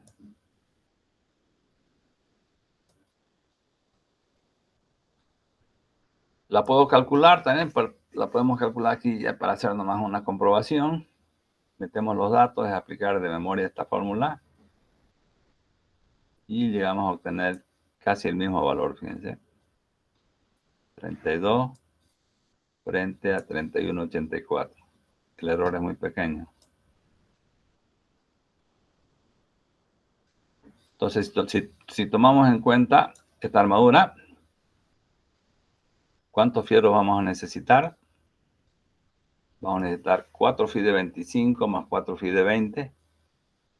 la puedo calcular también, la podemos calcular aquí ya para hacer nomás una comprobación. Metemos los datos, es aplicar de memoria esta fórmula y llegamos a obtener casi el mismo valor, fíjense. 32 frente a 31.84. El error es muy pequeño. Entonces, si tomamos en cuenta esta armadura, ¿cuántos fierros vamos a necesitar? Vamos a necesitar 4 phi de 25 más 4 phi de 20,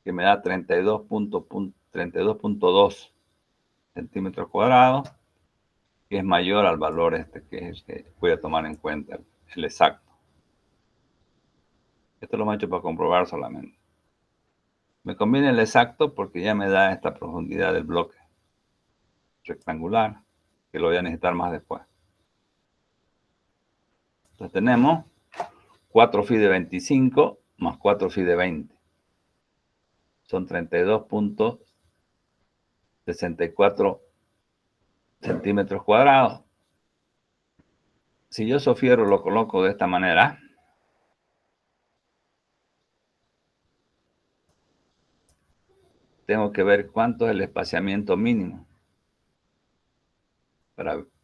que me da 32.2 centímetros cuadrados, que es mayor al valor este, que es el que voy a tomar en cuenta, el exacto. Esto lo hemos hecho para comprobar solamente. Me conviene el exacto porque ya me da esta profundidad del bloque rectangular, que lo voy a necesitar más después. Entonces tenemos 4 phi de 25 más 4 phi de 20. Son 32.64 centímetros cuadrados. Si yo esos fierros lo coloco de esta manera, tengo que ver cuánto es el espaciamiento mínimo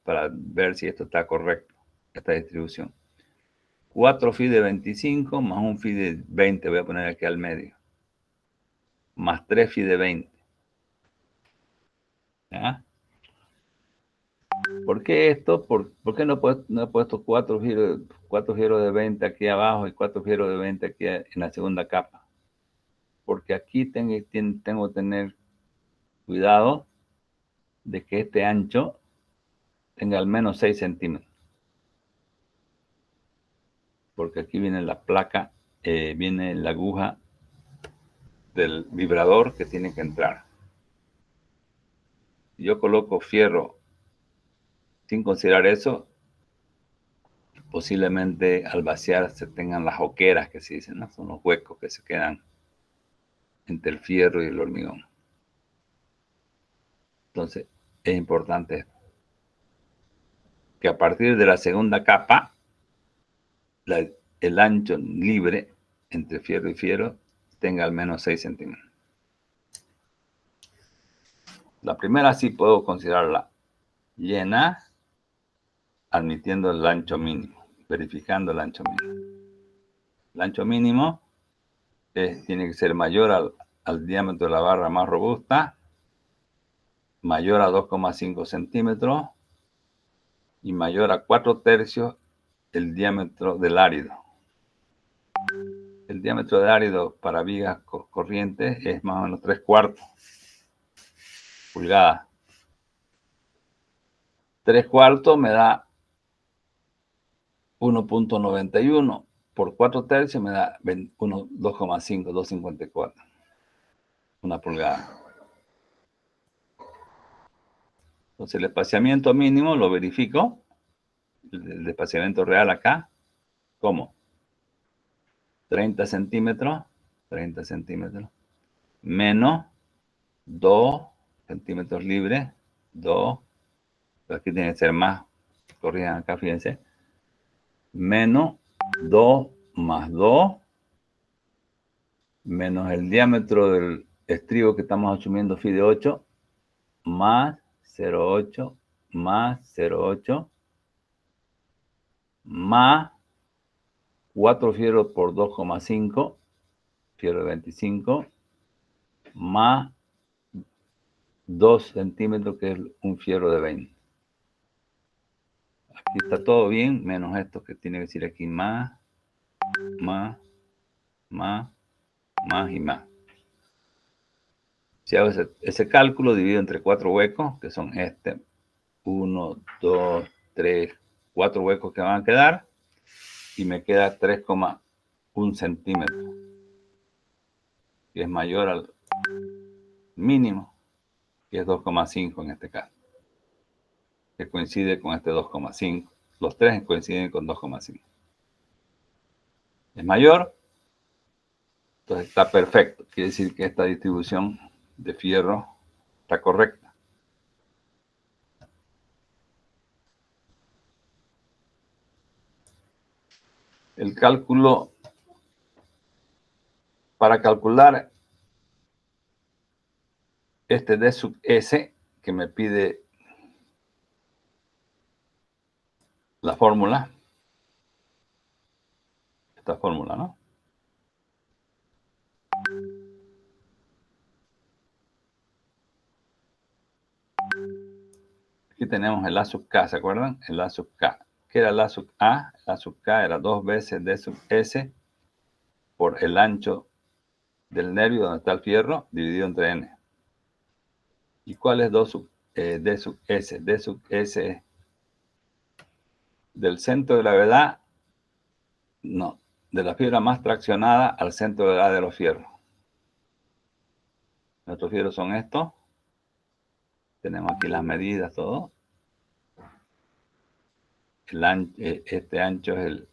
para ver si esto está correcto, esta distribución. 4 phi de 25 más un phi de 20, voy a poner aquí al medio, más 3 phi de 20. ¿Ya? ¿Por qué esto? ¿Por qué no he puesto 4 giros de 20 aquí abajo y 4 giros de 20 aquí en la segunda capa? Porque aquí tengo que tener cuidado de que este ancho tenga al menos 6 centímetros. Porque aquí viene la placa, viene la aguja del vibrador que tiene que entrar. Si yo coloco fierro sin considerar eso, posiblemente al vaciar se tengan las oqueras que se dicen, ¿no? Son los huecos que se quedan entre el fierro y el hormigón. Entonces, es importante que a partir de la segunda capa, el ancho libre entre fierro y fierro tenga al menos 6 centímetros. La primera sí puedo considerarla llena, admitiendo el ancho mínimo, verificando el ancho mínimo. El ancho mínimo tiene que ser mayor al diámetro de la barra más robusta, mayor a 2,5 centímetros y mayor a 4/3 el diámetro del árido. El diámetro del árido para vigas corrientes es más o menos 3/4 pulgadas. 3/4 me da 1,91. Por 4/3 me da 2,5, 2,54. Una pulgada. Entonces el espaciamiento mínimo lo verifico. El espaciamiento real acá. ¿Cómo? 30 centímetros. 30 centímetros. Menos 2 centímetros libres. 2. Pero aquí tiene que ser más. Corrijan acá, fíjense. Menos 2 más 2. Menos el diámetro del estribo que estamos asumiendo phi de 8. Más 0,8 más 0,8 más 4 fierros por 2,5, fierro de 25, más 2 centímetros, que es un fierro de 20. Aquí está todo bien, menos esto que tiene que decir aquí más y más. Si hago ese cálculo, divido entre 4 huecos, que son 1, 2, 3, 4 huecos que van a quedar, y me queda 3,1 centímetros, que es mayor al mínimo, que es 2,5 en este caso, que coincide con este 2,5. Los tres coinciden con 2,5. Es mayor, entonces está perfecto. Quiere decir que esta distribución de fierro está correcta. El cálculo, para calcular este D sub S, que me pide la fórmula, esta fórmula, ¿no? Aquí tenemos el A sub K, ¿se acuerdan? El A sub K. ¿Qué era el A sub A? El A sub K era 2 veces D sub S por el ancho del nervio donde está el fierro, dividido entre N. ¿Y cuál es D sub S? D sub S es del centro de gravedad, no, de la fibra más traccionada al centro de gravedad de los fierros. Nuestros fierros son estos. Tenemos aquí las medidas, todo. Este ancho es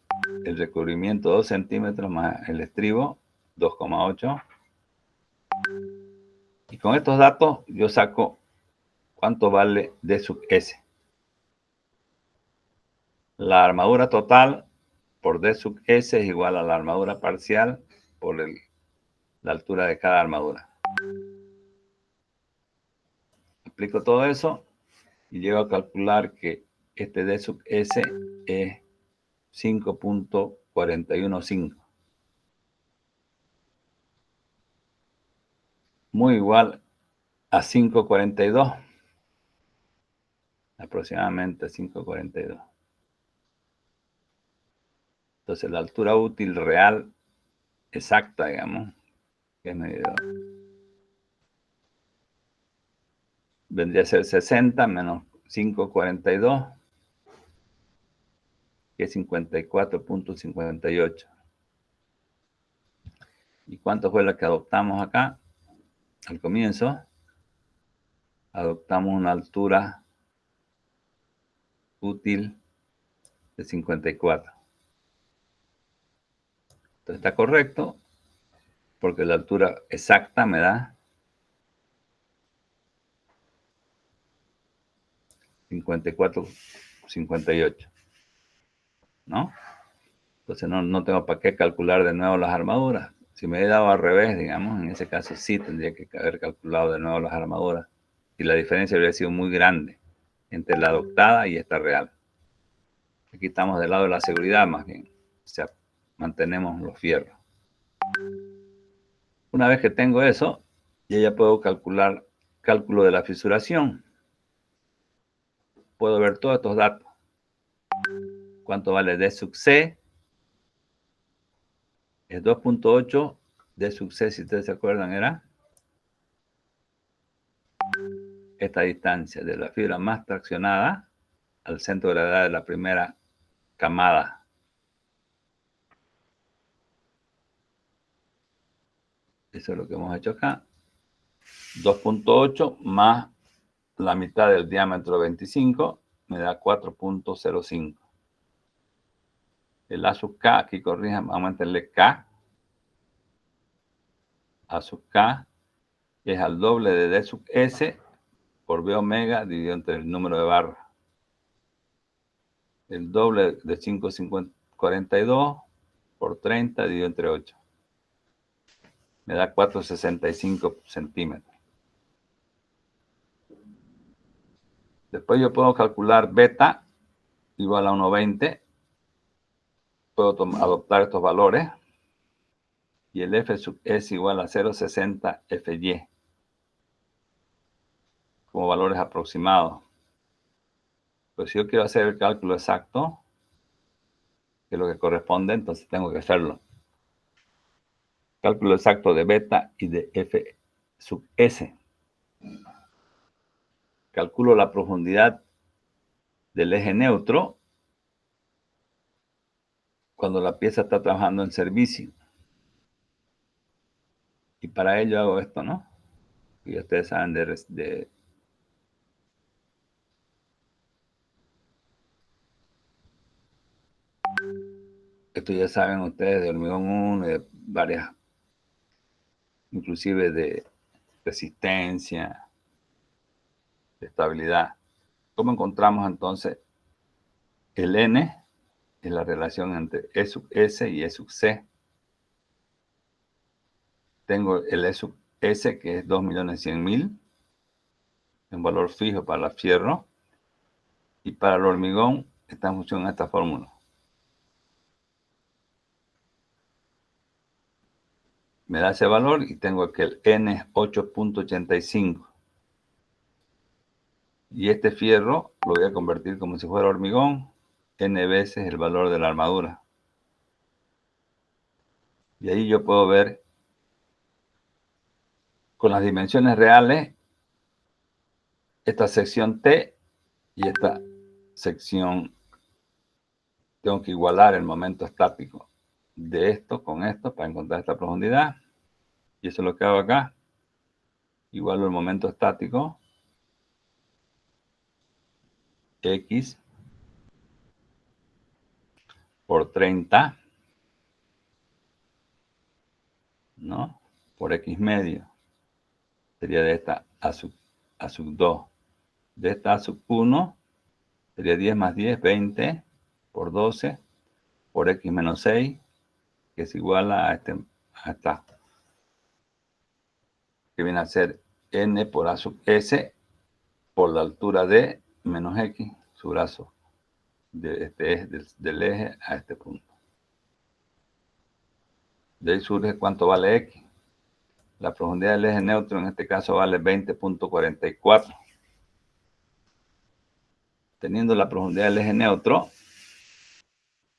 el recubrimiento, 2 centímetros más el estribo, 2,8. Y con estos datos yo saco cuánto vale D sub S. La armadura total por D sub S es igual a la armadura parcial por la altura de cada armadura. Aplico todo eso y llego a calcular que este D sub S es 5.415. Muy igual a 5.42. Aproximadamente 5.42. Entonces la altura útil real exacta, digamos, que es medidor, vendría a ser 60 menos 5.42, que es 54.58. ¿Y cuánto fue la que adoptamos acá? Al comienzo, adoptamos una altura útil de 54. Entonces está correcto, porque la altura exacta me da 54.58, ¿no? Entonces no tengo para qué calcular de nuevo las armaduras. Si me he dado al revés, digamos, en ese caso sí tendría que haber calculado de nuevo las armaduras. Y la diferencia habría sido muy grande entre la adoptada y esta real. Aquí estamos del lado de la seguridad más bien. O sea, mantenemos los fierros. Una vez que tengo eso, ya puedo calcular cálculo de la fisuración. Puedo ver todos estos datos. ¿Cuánto vale D sub C? Es 2.8. D sub C, si ustedes se acuerdan, era esta distancia de la fibra más traccionada al centro de gravedad de la primera camada. Eso es lo que hemos hecho acá. 2.8 más la mitad del diámetro 25 me da 4.05. El A sub K, aquí corrijan, vamos a meterle K. A sub K es al doble de D sub S por B omega dividido entre el número de barras. El doble de 5.42 por 30 dividido entre 8. Me da 4.65 centímetros. Después yo puedo calcular beta igual a 1.20. Puedo adoptar estos valores. Y el F sub es igual a 0.60 FY. Como valores aproximados. Pues si yo quiero hacer el cálculo exacto, que es lo que corresponde, entonces tengo que hacerlo. Cálculo exacto de beta y de F sub S. Calculo la profundidad del eje neutro cuando la pieza está trabajando en servicio. Y para ello hago esto, ¿no? Y ustedes saben esto ya saben ustedes de hormigón 1 y de varias, inclusive de resistencia, de estabilidad. ¿Cómo encontramos entonces el N? Es la relación entre E sub S y E sub C. Tengo el E sub S, que es 2.100.000, un valor fijo para el fierro, y para el hormigón está en función de esta fórmula. Me da ese valor y tengo que el N es 8.85. Y este fierro lo voy a convertir como si fuera hormigón, N veces el valor de la armadura. Y ahí yo puedo ver con las dimensiones reales esta sección T y esta sección. Tengo que igualar el momento estático de esto con esto para encontrar esta profundidad. Y eso es lo que hago acá. Igualo el momento estático X por 30, ¿no? Por X medio. Sería de esta a sub 2. De esta a sub 1 sería 10 más 10, 20 por 12 por X menos 6, que es igual a esta, que viene a ser N por A sub S por la altura de menos X, su brazo del eje a este punto. De ahí surge cuánto vale X. La profundidad del eje neutro en este caso vale 20.44. Teniendo la profundidad del eje neutro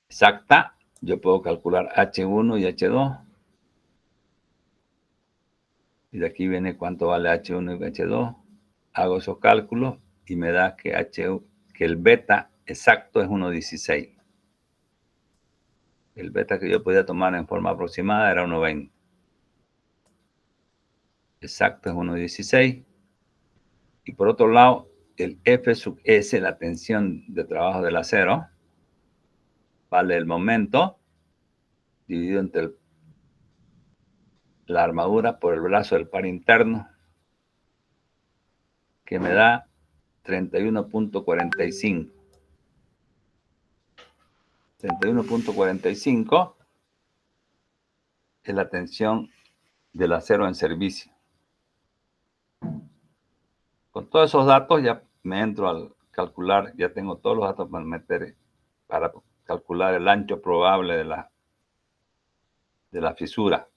exacta, yo puedo calcular H1 y H2. Y de aquí viene cuánto vale H1 y H2. Hago esos cálculos y me da que el beta exacto es 1.16. El beta que yo podía tomar en forma aproximada era 1.20. Exacto es 1.16. Y por otro lado, el F sub S, la tensión de trabajo del acero, vale el momento dividido entre la armadura por el brazo del par interno, que me da 31.45. 31.45 es la tensión del acero en servicio. Con todos esos datos ya me entro al calcular, ya tengo todos los datos para meter, para calcular el ancho probable de la fisura.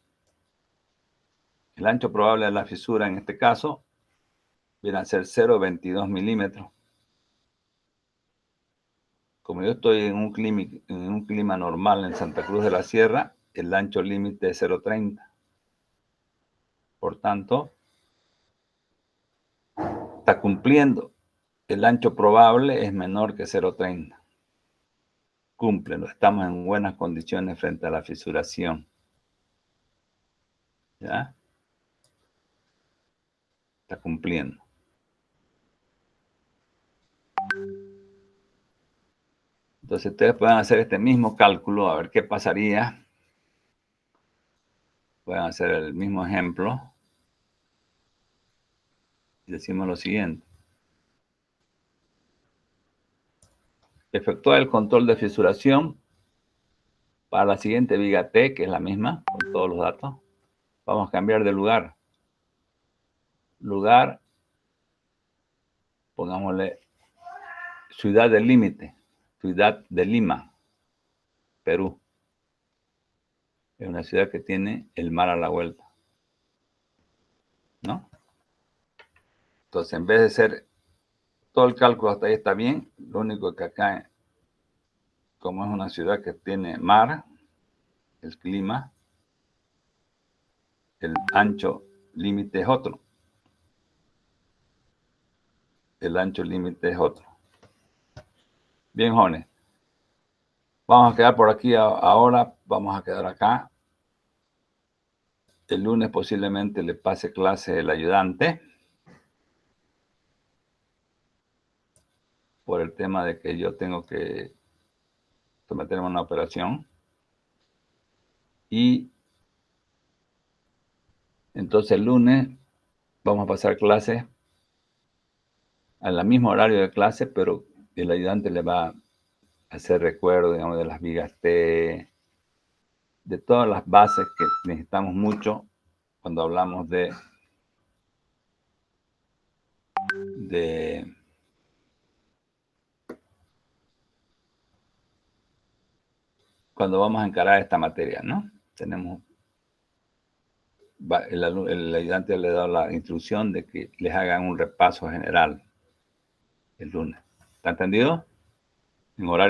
El ancho probable de la fisura en este caso viene a ser 0.22 milímetros. Como yo estoy en un clima normal en Santa Cruz de la Sierra, el ancho límite es 0.30. Por tanto, está cumpliendo. El ancho probable es menor que 0.30. Cúmplelo. Estamos en buenas condiciones frente a la fisuración. ¿Ya? Está cumpliendo. Entonces ustedes pueden hacer este mismo cálculo, a ver qué pasaría. Pueden hacer el mismo ejemplo. Y decimos lo siguiente. Efectúa el control de fisuración para la siguiente viga T, que es la misma, con todos los datos. Vamos a cambiar de lugar. Lugar, pongámosle Ciudad del Límite, Ciudad de Lima, Perú. Es una ciudad que tiene el mar a la vuelta, ¿no? Entonces, en vez de ser todo el cálculo hasta ahí está bien, lo único que acá, como es una ciudad que tiene mar, el clima, el ancho límite es otro. El ancho límite es otro. Bien, jóvenes. Vamos a quedar por aquí ahora, vamos a quedar acá. El lunes posiblemente le pase clase el ayudante. Por el tema de que yo tengo que someterme a una operación. Y entonces el lunes vamos a pasar clases al mismo horario de clase, pero el ayudante le va a hacer recuerdo, digamos, de las vigas T, de todas las bases que necesitamos mucho cuando hablamos de cuando vamos a encarar esta materia, ¿no? El ayudante le da la instrucción de que les hagan un repaso general el lunes. ¿Está entendido? En horario